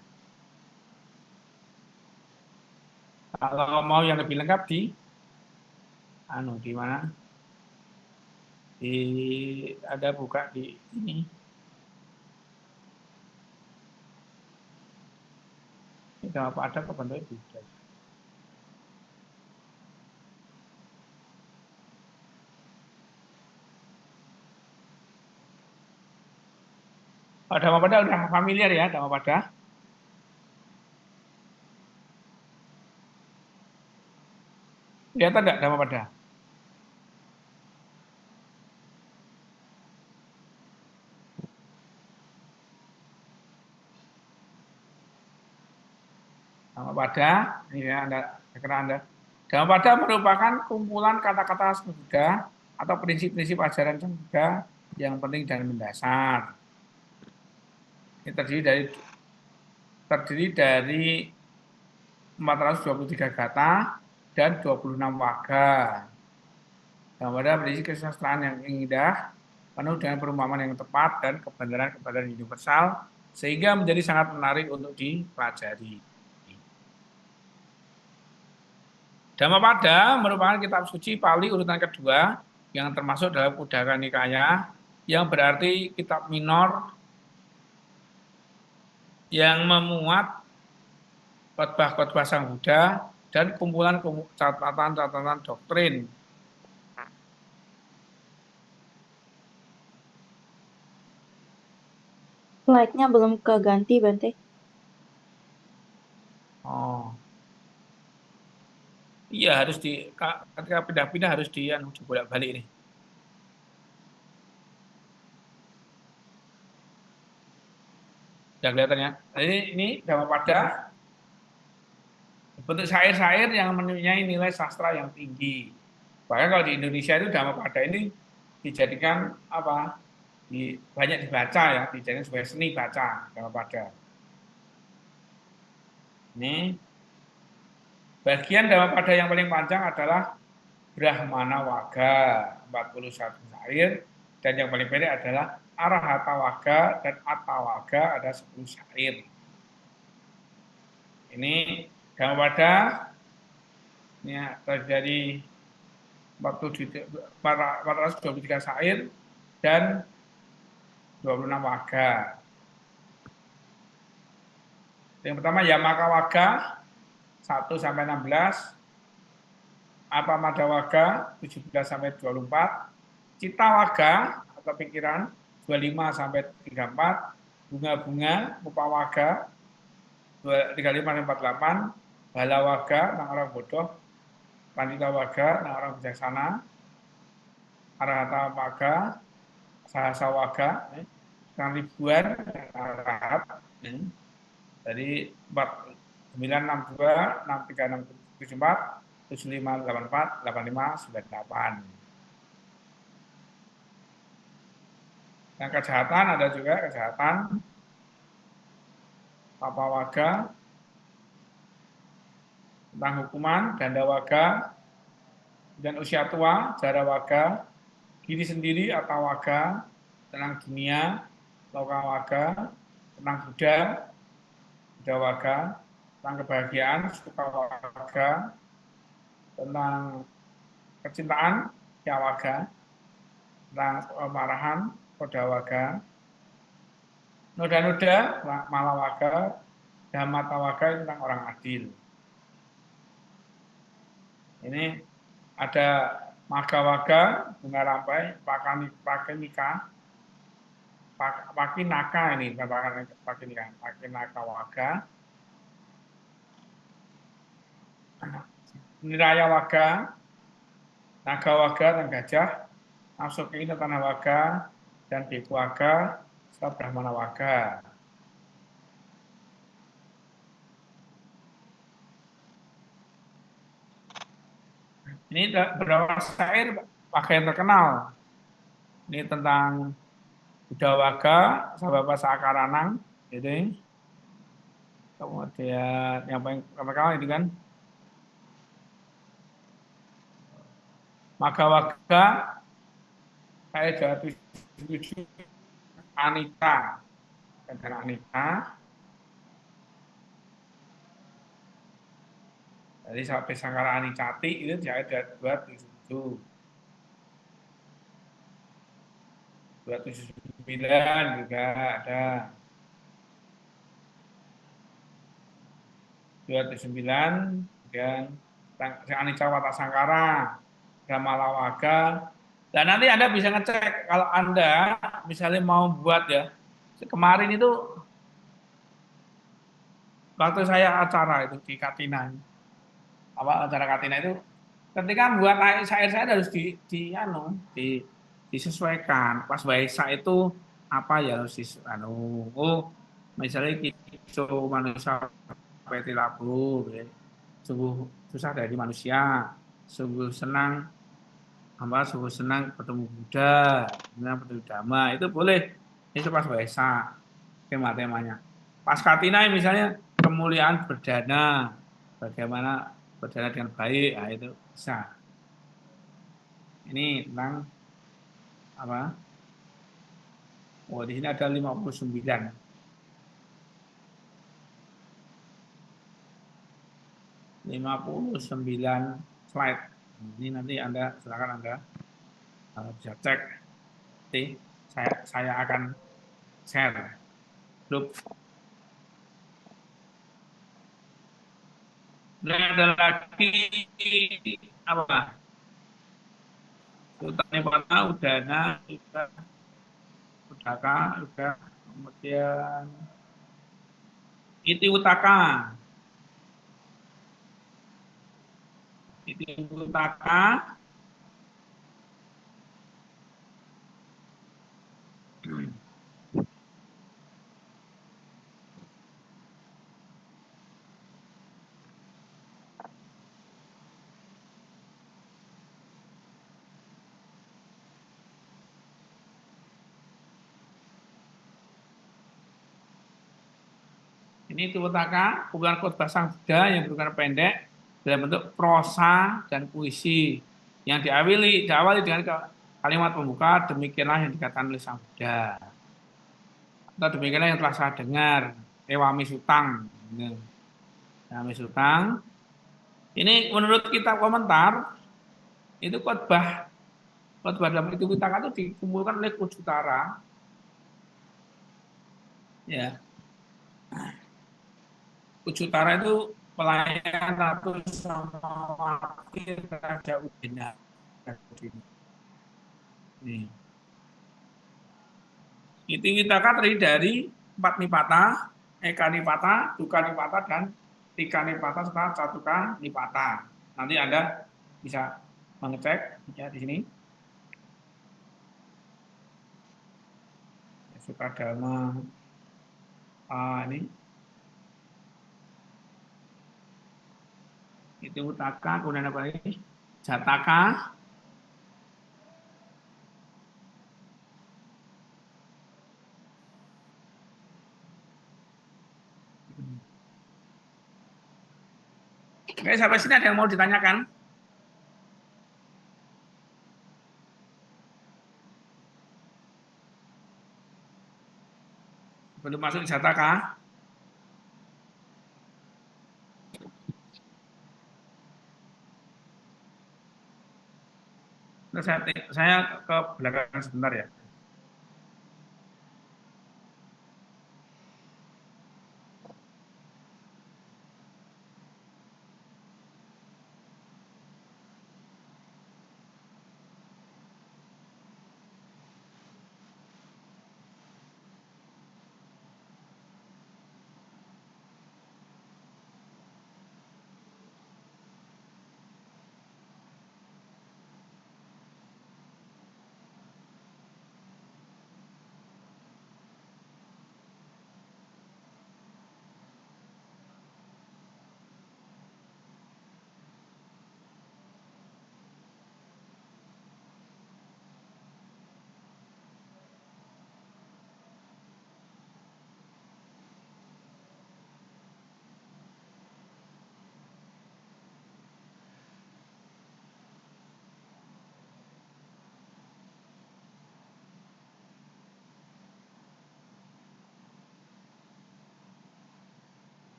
Kalau mau yang lebih lengkap di mana? Ada buka di ini. Ini apa ada kebentuknya Buddha. Dhammapada udah familiar ya, Dhammapada. Kelihatan nggak Dhammapada? Dhammapada, ini ya Anda, kira Anda. Dhammapada merupakan kumpulan kata-kata Buddha atau prinsip-prinsip ajaran Buddha yang penting dan mendasar. Ini terdiri dari 423 kata dan 26 waga. Dhammapada berisi kesusastraan yang indah, penuh dengan perumpamaan yang tepat dan kebenaran-kebenaran universal, sehingga menjadi sangat menarik untuk dipelajari. Dhammapada merupakan kitab suci Pali urutan kedua yang termasuk dalam Kuddaka Nikaya, yang berarti kitab minor yang memuat khotbah-khotbah Sang Buddha dan kumpulan catatan-catatan doktrin. Slide-nya belum keganti, Bante. Oh. Iya, ketika pindah-pindah harus dibolak-balik nih. Sudah kelihatan ya. Jadi ini Dhammapada bentuk syair-syair yang mempunyai nilai sastra yang tinggi. Bahkan kalau di Indonesia itu Dhammapada ini dijadikan banyak dibaca ya, dijadikan sebagai seni baca Dhammapada. Ini bagian Dhammapada yang paling panjang adalah Brahmana Waga 41 syair, dan yang paling pendek adalah Arahata Waga dan Attawaga ada 10 syair. Ini Dhammapada ini terjadi 423 syair dan 26 waga. Yang pertama Yamaka Waga 1 sampai 16, Apamada Waga 17 sampai 24, Cita Waga atau pikiran 25 sampai 34, Bunga-bunga Mupawaga 35 sampai 48, Bala Waga tentang orang bodoh, Pandita Waga tentang orang bijaksana, Arahata Waga, Sahasa Waga tentang ribuan arahat. Jadi 4962, 63674, 7584, 8598. Yang kejahatan ada juga kejahatan Papa Waga tentang hukuman, Danda Waga, dan usia tua, Jara Waga, diri sendiri atau Waga, tentang dunia, Loka Waga, tentang Buddha, Buddha Waga, tentang kebahagiaan, Suka Waga, tentang kecintaan, Ya Waga, tentang kemarahan, Koda Waga, Noda-noda, Malawaga, Dhammata Waga tentang orang adil. Ini ada Magawaga, bunga rampai, Pakinika, Pakinaka ini, Pakinaka Waga, Niraya Waga, Naga Waga dan gajah, Nafsuki Tanah Waga, dan Biku Waga, serta Brahmana Waga. Ini beberapa syair Waga yang terkenal. Ini tentang Buddha Waga, Sababa Sakaranang, gitu. Kemudian yang paling terkenal ini kan Maga Waga, saya 27 Anita, dan Anita. Jadi sampai Sangkara Anicati itu jahit 277. 279 juga ada. 279 dan Anicca Wata Sangkara, Dhamala Waga. Dan nanti Anda bisa ngecek kalau Anda misalnya mau buat ya. Kemarin itu waktu saya acara itu di Katina. Acara Katina itu ketika buat syair saya harus disesuaikan. Pas Waisak itu apa ya harus oh misalnya kita manusia seperti labu, ya. Sungguh susah dari manusia, sungguh senang sungguh senang bertemu Buddha, senang bertemu Dhamma, itu boleh. Itu pas Waisak tema-temanya. Pas Katinai misalnya kemuliaan berdana, bagaimana berdana dengan baik, nah, itu bisa. Ini tentang apa? Oh, di sini ada 59. 59 slide. Ini nanti Anda silakan Anda bisa cek. Nanti saya akan share grup. Dan ada lagi apa? Sultan Nepata, Udana, Udaka, udah. Kemudian Iti Utaka. Iti Utaka. Ini Tiwataka, kumpulan khotbah Sang Buddha yang berukuran pendek dalam bentuk prosa dan puisi yang diawali dengan kalimat pembuka, demikianlah yang dikatakan oleh Sang Buddha. Atau demikianlah yang telah saya dengar, Ewami Sutang. Ewami Sutang. Ini menurut kitab komentar, itu khotbah dalam itu Tiwataka itu dikumpulkan oleh Kujutara. Ya. Kujutara itu pelayan Ratu Samawati Raja Udina. Nih. Itu kita terdiri dari 4 nipata, eka nipata, duka nipata, dan tika nipata serta catuka nipata. Nanti Anda bisa mengecek ya di sini. Sukadama ini itu utaka, kemudian apa ini? Jataka. Oke, sampai sini ada yang mau ditanyakan? Belum masuk jataka? Nah, saya ke belakang sebentar ya.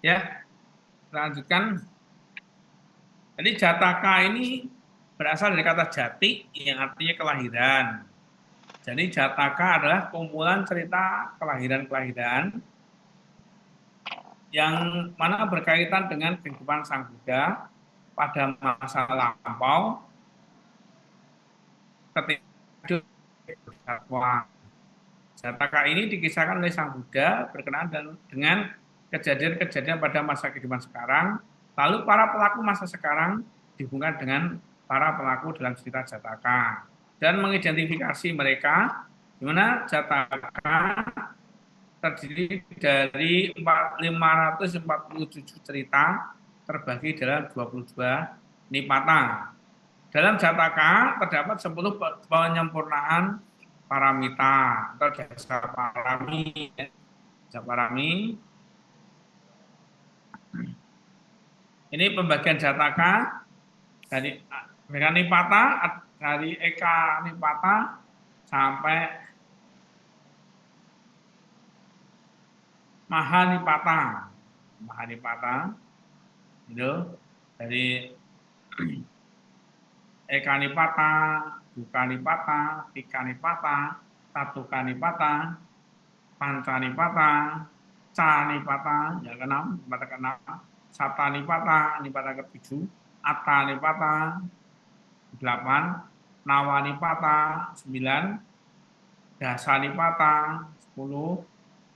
Ya, lanjutkan. Jadi Jataka ini berasal dari kata jati yang artinya kelahiran. Jadi Jataka adalah kumpulan cerita kelahiran-kelahiran yang mana berkaitan dengan kehidupan Sang Buddha pada masa lampau ketika berdakwah. Jataka ini dikisahkan oleh Sang Buddha berkenaan dengan kejadian-kejadian pada masa kehidupan sekarang, lalu para pelaku masa sekarang dihubungkan dengan para pelaku dalam cerita Jataka dan mengidentifikasi mereka, di mana Jataka terdiri dari 547 cerita terbagi dalam 22 nipata. Dalam Jataka terdapat 10 penyempurnaan paramita atau jasa parami. Jasa parami. Ini pembagian Jataka dari nipata, dari eka nipata sampai mahanipata. Mahanipata itu dari ekanipata, dukanipata, tikanipata, tatukanipata, pancanipata, canipata, yang keenam, nipata keenam, satanipata, nipata ketujuh, atanipata, 8, nawanipata, 9, dasanipata, 10,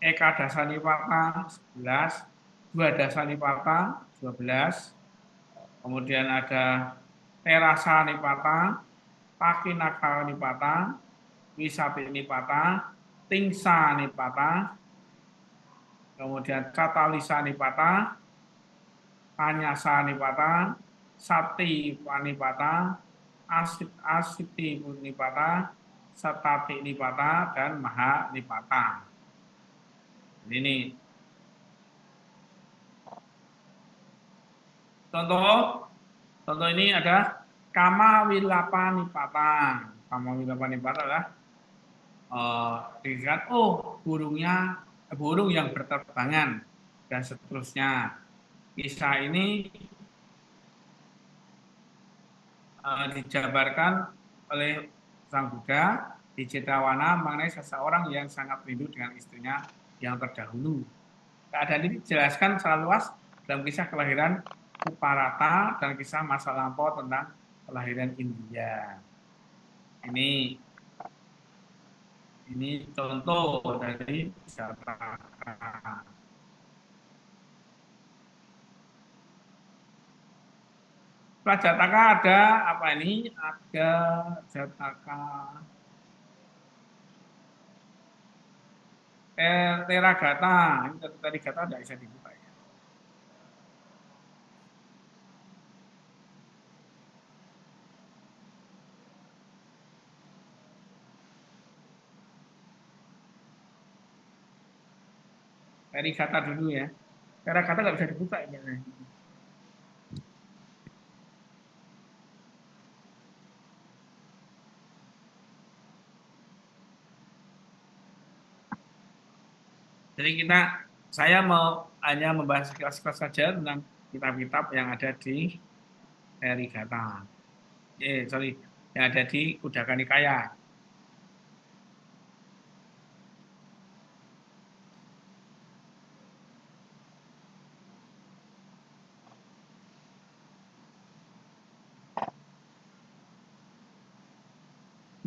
eka dasanipata, 11, dua dasanipata, 12, kemudian ada terasa nipata, pakinaka nipata, wisati nipata, tingsa nipata, kemudian catalisa nipata, panyasa nipata, sati nipata, asiti nipata, satati nipata, dan maha nipata. Ini contoh ini ada kama wilapa nipata. Kama wilapa nipata adalah dilihat, burung yang berterbangan dan seterusnya. Kisah ini dijabarkan oleh Sang Buddha di Cetawana mengenai seseorang yang sangat rindu dengan istrinya yang terdahulu. Keadaan ini dijelaskan secara luas dalam kisah kelahiran Uparata dan kisah masa lampau tentang kelahiran India. Ini contoh dari Jataka. Setelah Jataka ada apa ini? Ada Jataka Teragata. Ini tadi kata tidak bisa dibuka ya. Teragata dulu ya. Teragata nggak bisa dibuka ya. Jadi saya mau hanya membahas kelas-kelas saja tentang kitab-kitab yang ada di Terigata. Yang ada di Kuddaka Nikaya.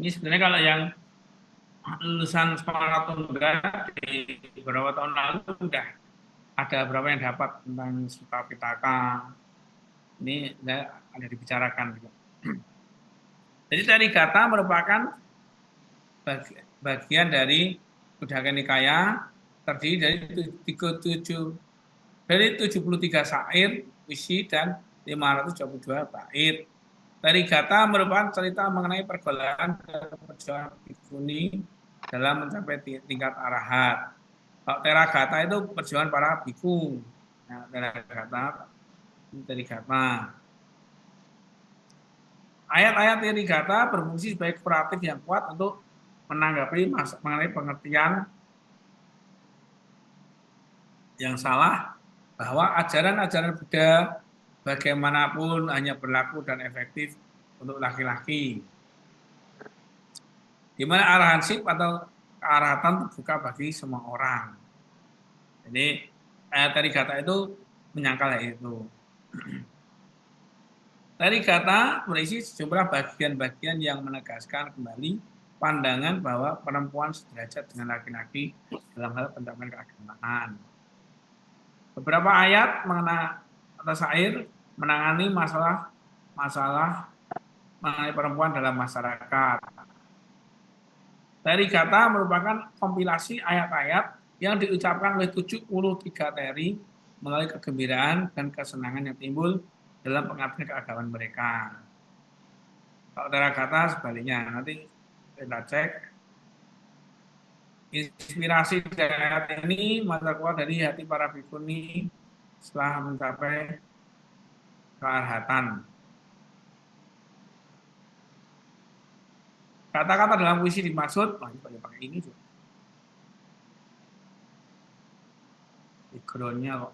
Ini sebenarnya kalau yang lulusan sekolah tunggal di beberapa tahun lalu sudah ada beberapa yang dapat tentang Sutta Pitaka. Ini ada dibicarakan. Jadi Terigata merupakan bagian dari Kuddaka Nikaya, terdiri dari 73 syair, puisi, dan 522 bait. Terigata merupakan cerita mengenai pergaulan dan perjuangan bhikkhuni dalam mencapai tingkat arahat. Kalau Teragata itu perjuangan para bhikkhu. Nah, Terigata. Ayat-ayat Terigata berfungsi sebagai kuratif yang kuat untuk menanggapi mengenai pengertian yang salah bahwa ajaran-ajaran Buddha bagaimanapun hanya berlaku dan efektif untuk laki-laki. Di mana arahansip atau kearahatan terbuka bagi semua orang. Jadi Trigatha itu menyangkal itu. Trigatha berisi sejumlah bagian-bagian yang menegaskan kembali pandangan bahwa perempuan sederajat dengan laki-laki dalam hal pencapaian keagamaan. Beberapa ayat atas air menangani masalah mengenai perempuan dalam masyarakat. Trigatha merupakan kompilasi ayat-ayat yang diucapkan oleh 73 teri melalui kegembiraan dan kesenangan yang timbul dalam pengabdian keagamaan mereka. Kalau Trigatha sebaliknya, nanti kita cek. Inspirasi dari ayat ini mata keluar dari hati para bhikkhuni setelah mencapai kearhatan. Kata-kata dalam puisi dimaksud, ini pakai ini tuh. Background-nya kok.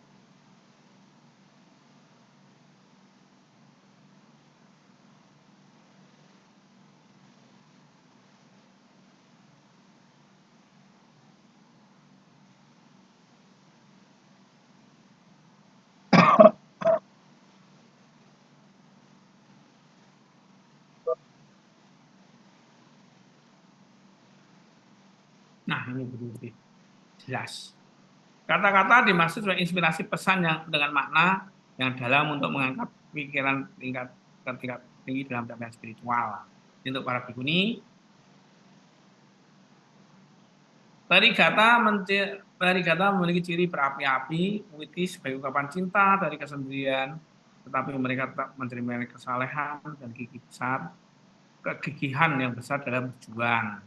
Nah, ini lebih jelas. Kata-kata dimaksud sebagai inspirasi pesan yang dengan makna yang dalam untuk mengangkat pikiran tingkat tinggi dalam pencapaian spiritual. Untuk para bhikkhuni, Trigatha memiliki ciri berapi-api, puitis sebagai ungkapan cinta dari kesendirian, tetapi mereka tetap menerima kesalehan dan kegigihan yang besar dalam tujuan.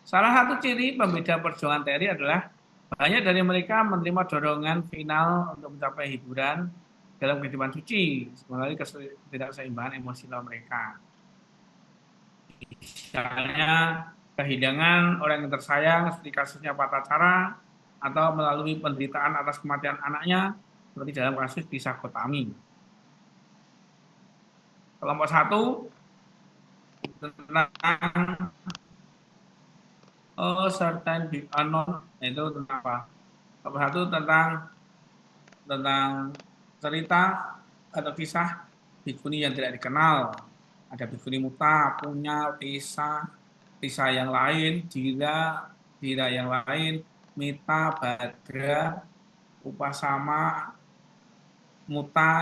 Salah satu ciri pembeda perjuangan teri adalah banyak dari mereka menerima dorongan final untuk mencapai hiburan dalam kehidupan suci melalui ketidakseimbangan emosional mereka. Misalnya kehilangan orang yang tersayang seperti kasusnya Patacara atau melalui penderitaan atas kematian anaknya seperti dalam kasus Disa Gotami. Kelompok 1 tentang certain big unknown, itu tentang apa? Kelompok 1 tentang cerita atau kisah bhikkhuni yang tidak dikenal. Ada bhikkhuni Muta, Punya, Tisa yang lain, Dira yang lain, Mita, Badra, Upasama, Muta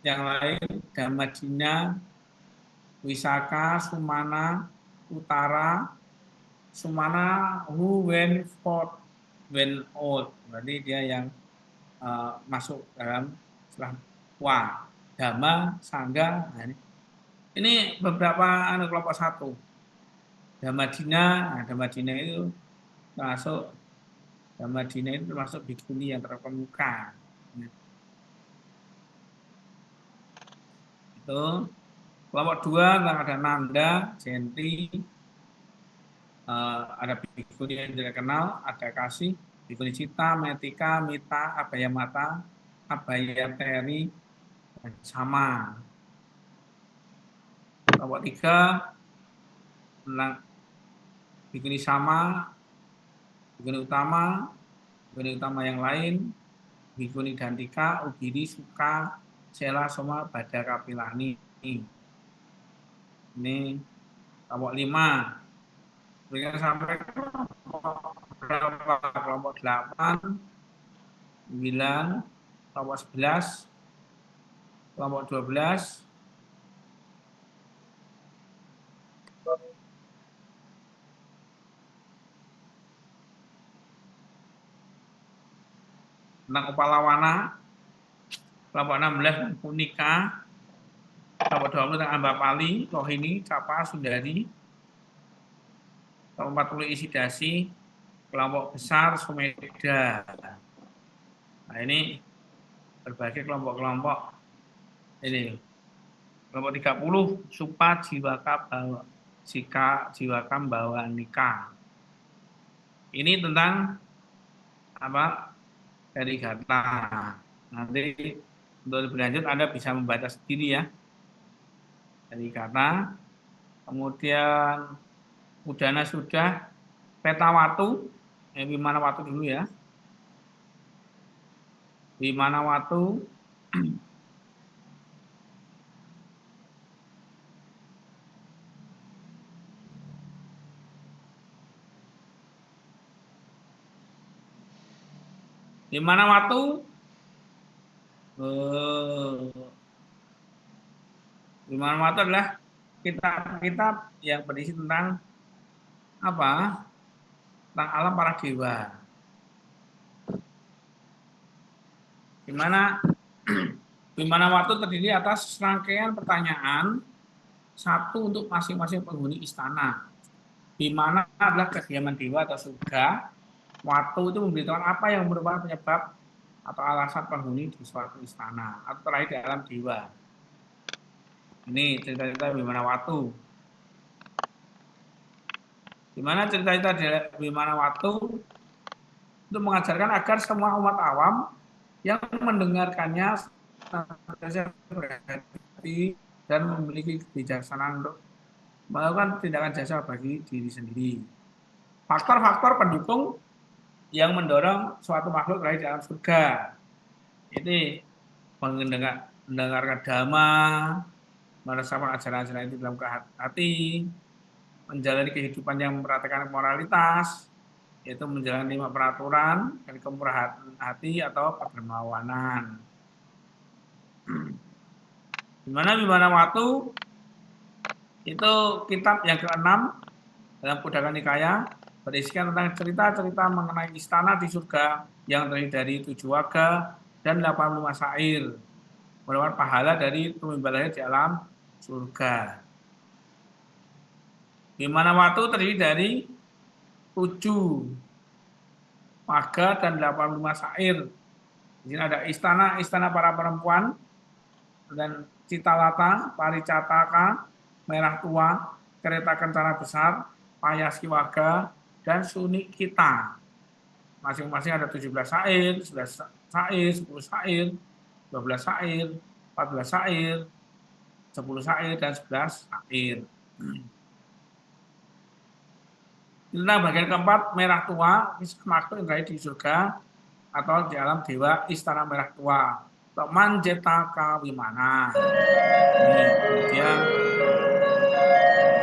yang lain, Damadina, Wisaka, Sumana, Utara, Sumana who went forth when old, berarti dia yang masuk dalam setelah tua. Dhamma, Sangga, nah ini beberapa kelompok 1. Damadina itu termasuk bhikkhuni yang terkemuka. Itu kelompok 2 tentang ada Nanda, Jenti, ada bhikkhuni yang tidak kenal, ada Kasih, bhikkhuni Cita, Metika, Mita, Abhayamata, Abhayateri, dan Sama. Kelompok 3 tentang bhikkhuni Sama, bhikkhuni utama yang lain, bhikkhuni Dantika, Ugiri, Suka, Sela, Soma, Badara, Pilani. Ini kelompok 5. Berikan sampai kelompok 8, 9, kelompok 11, kelompok 12, tentang Upalawana, kelompok 16 Punika, kelompok 20 tentang Ambapali, Rohini, Capa, Sundari, kelompok 40 Isidasi, kelompok besar Sumeda. Nah ini berbagai kelompok-kelompok ini. Kelompok 30 Supa Jiwakam Bawa Nikah. Ini tentang apa? dari Gata. Nanti untuk lebih lanjut Anda bisa membaca sendiri ya dari Gata. Kemudian Udana sudah, peta watu, Wimana watu dulu ya. Wimana watu, Wimana watu, Wimana watu adalah kitab-kitab yang berisi tentang apa? Tentang alam para dewa. Di mana Wimana watu terdiri atas rangkaian pertanyaan satu untuk masing-masing penghuni istana. Wimana adalah kediaman dewa atau surga. Watu itu memberitahukan apa yang merupakan penyebab atau alasan penghuni di suatu istana atau terlahir di alam dewa. Ini cerita-cerita Wimana watu. Di mana cerita-cerita Wimana watu itu mengajarkan agar semua umat awam yang mendengarkannya senantiasa berhati dan memiliki kebijaksanaan untuk melakukan tindakan jasa bagi diri sendiri. Faktor-faktor pendukung yang mendorong suatu makhluk lahir di alam surga. Ini mendengarkan dhamma, merasakan ajaran-ajaran itu dalam hati, menjalani kehidupan yang mempraktikkan moralitas, yaitu menjalani 5 peraturan, dan kemurahan hati atau kedermawanan. Wimana watu itu kitab yang ke-6 dalam Kuddaka Nikaya, berisikan tentang cerita-cerita mengenai istana di surga yang terdiri dari 7 waga dan 85 syair, merupakan pahala dari tumimba lahir di alam surga. Wimana watu terdiri dari 7 waga dan 85 syair. Di sini ada istana para perempuan, dan Citalata, Paricataka, Merah Tua, Kereta Kencana Besar, Payasiwaga, dan Sunikita. Masing-masing ada 17 syair, 11 syair, 10 syair, 12 syair, 14 syair, 10 syair, dan 11 syair. Tentang bagian keempat, Merah Tua, makhluk yang berada di surga atau di alam dewa istana Merah Tua. Manjetaka Wimana. Ini kemudian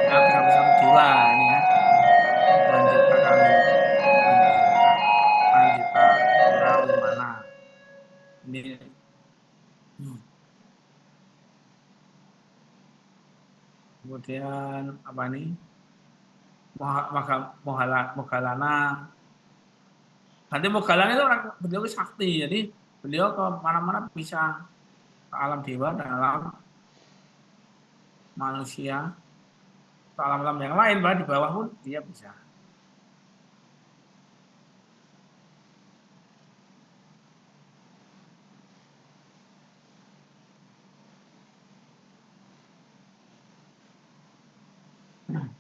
tinggal bersama dewa ini ya. Manjetaka Wimana. Ini kemudian apa nih? Mogalana. Nanti Mogalana itu orang beliau sakti, jadi beliau ke mana-mana bisa ke alam dewa dan alam manusia, ke alam-alam yang lain, bahkan di bawah pun dia bisa.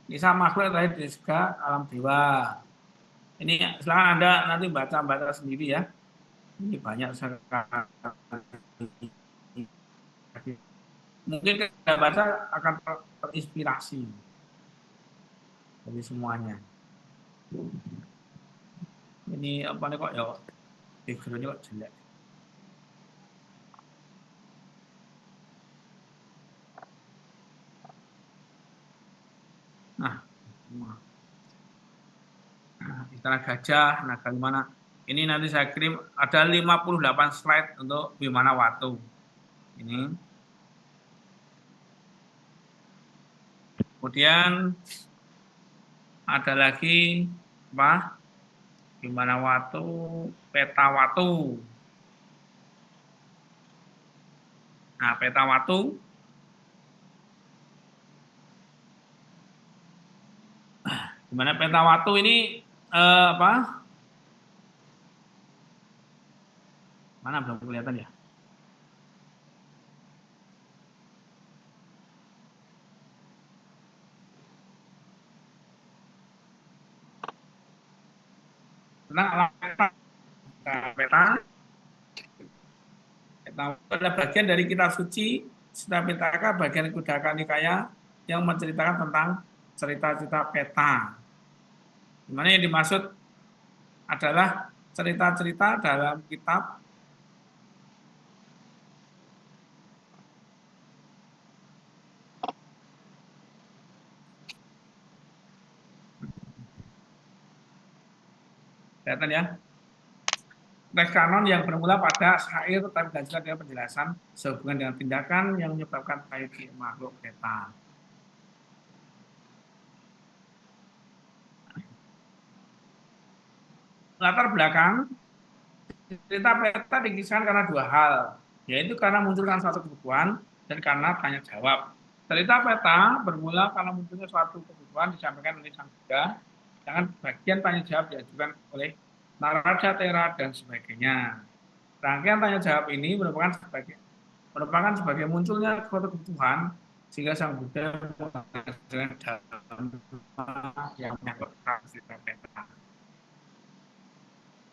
Kisah makhluk terakhir di surga alam dewa. Ini silakan Anda nanti baca sendiri ya. Ini banyak sekali. Mungkin kita baca akan terinspirasi dari semuanya. Ini apa nih kok ya? Background-nya kok jelek. Nah, Istana Gajah, Naga Wimana. Ini nanti saya kirim, ada 58 slide untuk Wimana Watu. Ini. Kemudian ada lagi apa? Wimana Watu, Peta Watu. Nah, Peta Watu gimana peta watu ini apa? Mana belum kelihatan ya? Tentang alam peta. Nah, itu adalah bagian dari kitab suci Sutta Pitaka, bagian Khuddaka Nikaya yang menceritakan tentang cerita-cerita peta. Di mana yang dimaksud adalah cerita-cerita dalam kitab kelihatan ya. Teks kanon yang bermula pada syair tetapi dilanjutkan dengan penjelasan sehubungan dengan tindakan yang menyebabkan terjadi makhluk peta. Latar belakang cerita peta dikisahkan karena dua hal, yaitu karena munculkan suatu kebutuhan dan karena tanya jawab. Cerita peta bermula karena munculnya suatu kebutuhan disampaikan oleh sang Buddha, sedangkan bagian tanya jawab diajukan oleh Narada Tera dan sebagainya. Rangkaian tanya jawab ini merupakan sebagai munculnya suatu kebutuhan sehingga sang Buddha menghasilkan dhamma yang menyangkut cerita peta.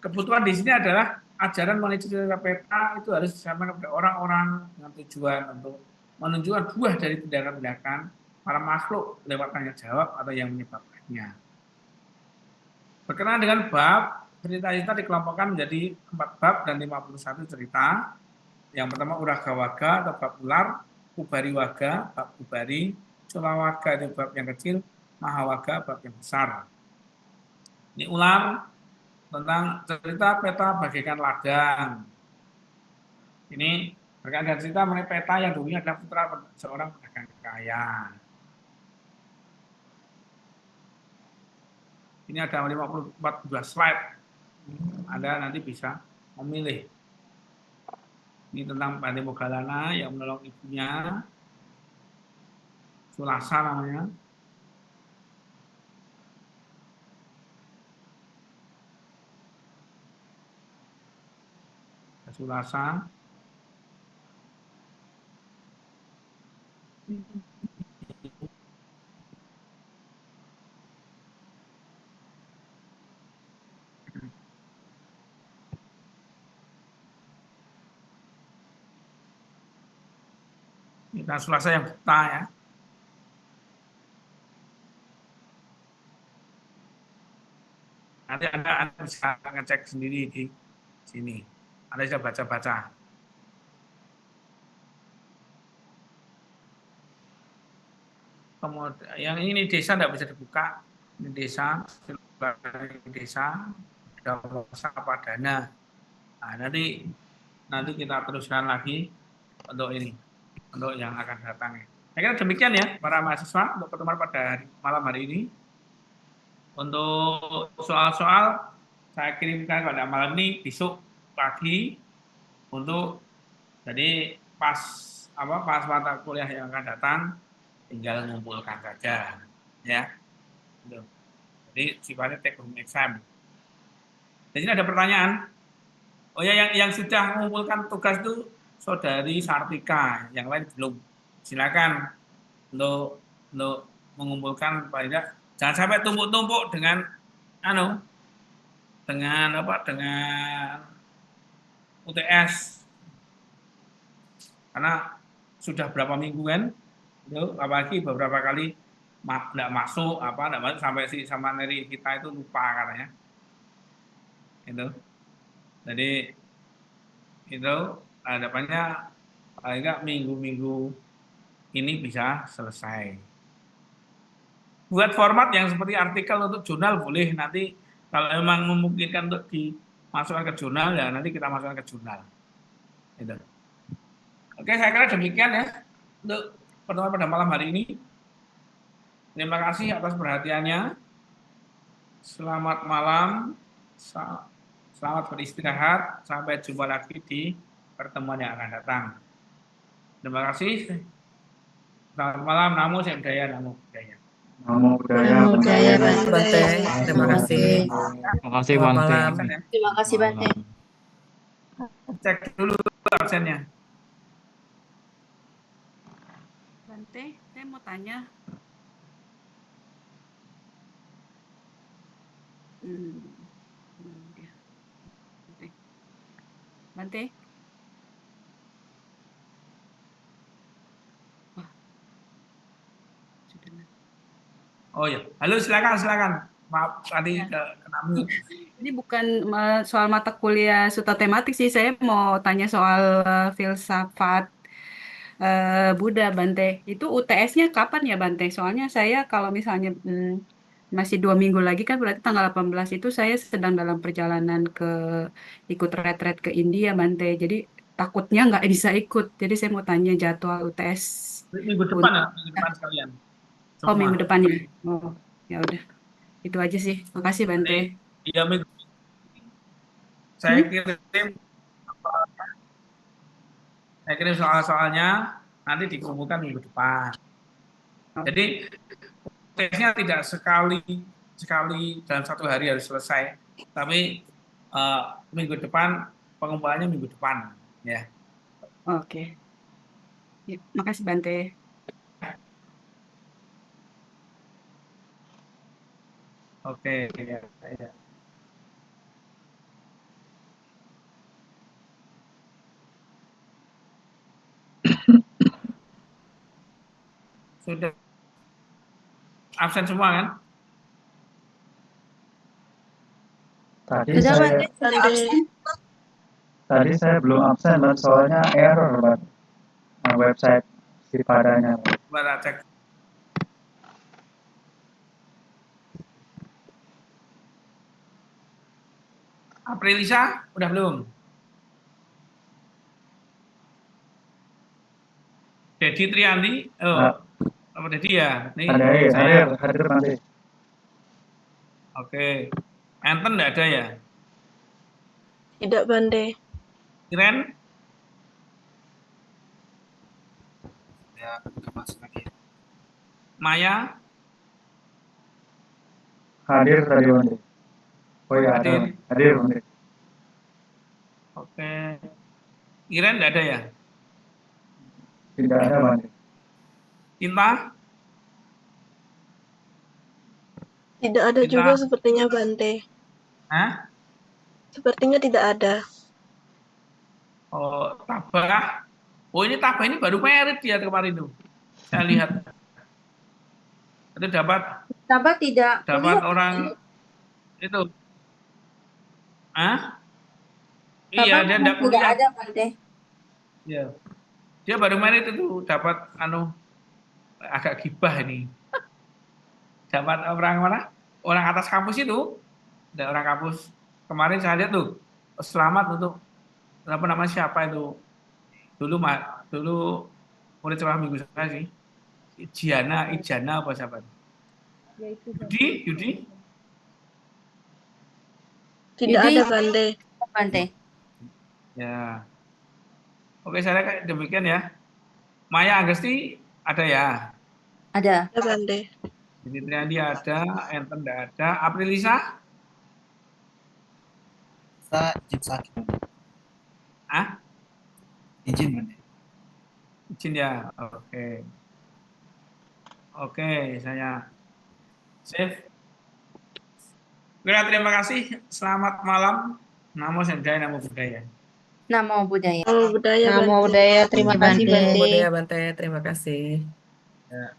Kebutuhan di sini adalah ajaran mengenai cerita peta itu harus disampaikan kepada orang-orang dengan tujuan untuk menunjukkan buah dari tindakan-tindakan para makhluk lewat tanya jawab atau yang menyebabkannya. Berkenaan dengan bab, cerita-cerita dikelompokkan menjadi 4 bab dan 51 cerita. Yang pertama Uragawaga atau bab ular, Kubariwaga, bab kubari, Culawaga itu bab yang kecil, Mahawaga bab yang besar. Ini ular tentang cerita peta bagaikan ladang. Ini berkaitan dengan cerita mengenai peta yang dulunya adalah putra seorang pedagang kaya. Ini ada 52 slide. Anda nanti bisa memilih. Ini tentang Bante Moggallana yang menolong ibunya, Sulasa namanya. Sulasa. Kita Sulasa yang buta ya. Nanti Anda bisa ngecek sendiri di sini. Anda bisa baca-baca. Kemudian yang ini desa tidak bisa dibuka. Ini desa, ada apa dana. Nah, nanti kita teruskan lagi untuk ini, untuk yang akan datang. Saya kira demikian ya para mahasiswa untuk pertemuan pada malam hari ini. Untuk soal-soal saya kirimkan pada malam ini besok pagi untuk jadi pas mata kuliah yang akan datang tinggal mengumpulkan saja ya. Jadi sifatnya take home exam. Di sini ada pertanyaan. Oh ya, yang sudah mengumpulkan tugas itu Saudari Sartika, yang lain belum. Silakan untuk mengumpulkan paling tidak jangan sampai tumpuk-tumpuk dengan dengan UTS. Karena sudah berapa minggu kan, itu apalagi beberapa kali tidak masuk sampai si sama neri kita itu lupa katanya. Itu. Jadi itu harapannya paling nggak minggu-minggu ini bisa selesai. Buat format yang seperti artikel untuk jurnal boleh nanti kalau memang memungkinkan untuk dimasukkan ke jurnal ya nanti kita masukkan ke jurnal. Itu. Oke, saya kira demikian ya untuk pertemuan pada malam hari ini. Terima kasih atas perhatiannya. Selamat malam. Selamat beristirahat. Sampai jumpa lagi di pertemuan yang akan datang. Terima kasih. Selamat malam. Namo Buddhaya, Namo Buddhaya. Namo Buddhaya. Namo Buddhaya, Bante. Bante, terima kasih. Terima kasih Selamat Bante. malam. Terima kasih Bante. Cek dulu absennya. Bante, saya mau tanya. Bante. Bante. Oh ya, halo silakan. Maaf tadi kena mute. Ini bukan soal mata kuliah suta tematik sih. Saya mau tanya soal filsafat Buddha, Bante. Itu UTS-nya kapan ya, Bante? Soalnya saya kalau misalnya masih 2 minggu lagi kan berarti tanggal 18 itu saya sedang dalam perjalanan ikut retret ke India, Bante. Jadi takutnya nggak bisa ikut. Jadi saya mau tanya jadwal UTS. Minggu depan ya, minggu depan sekalian. Oh, minggu Semua. depan ya. Oh, ya udah. Itu aja sih. Makasih, Bante. Iya, minggu saya kirim soal-soalnya nanti dikumpulkan minggu depan. Jadi tesnya tidak sekali dalam 1 hari harus selesai, tapi minggu depan pengumpulannya minggu depan, ya. Oke. Ya, makasih, Bante. Oke, ya. Sudah absen semua kan? Sudah, Bante, sudah Bante. absen. Tadi saya belum absen, Bang, soalnya error, Bang. Website si padanya. Coba cek. Aprilisa, udah belum? Dedi Triandi, apa Dedi ya? Nih, Hadir nanti. Oke. Enten nggak ada ya? Tidak, Bante. Iren? Ya, nggak masuk lagi. Maya? Hadir tadi, Bang. Oh iya, hadir, Bang. Oke. Iren nggak ada ya? Tidak ada, Bang. Cinta? Tidak ada Cinta. juga sepertinya, Bante. Hah? Sepertinya tidak ada. Oh, Tabah. Oh, ini Tabah ini baru merit dia kemarin tuh. Saya lihat. Itu dapat tidak kuliah. orang itu. Hah? Iya, Tabah dia memang tidak kuliah. ada, Bante. Iya. Dia baru merit itu dapat agak gibah ini. Dapat orang mana? Orang atas kampus itu. Ada orang kampus. Kemarin saya lihat tuh. Selamat untuk apa namanya siapa itu? Dulu murid sekolah minggu saya sih. Ijana apa siapa? Yudi? Tidak Yudi, ada, Bante. Bante. Ya. Oke, saya kayak demikian ya. Maya Agesti ada ya? Ada. Ada, Bante. Jadi Triandi ada, Enten tidak ada. Aprilisa? Saya izin sakit. Ah? Izin, Bante. Izin ya. Oke, saya save. Oke, terima kasih. Selamat malam. Namo Buddhaya, Namo Buddhaya. Namo Buddhaya. Namo Buddhaya, Namo Bante. Buddhaya, terima kasih, Namo Bante. Buddhaya Bante, terima kasih. Ya.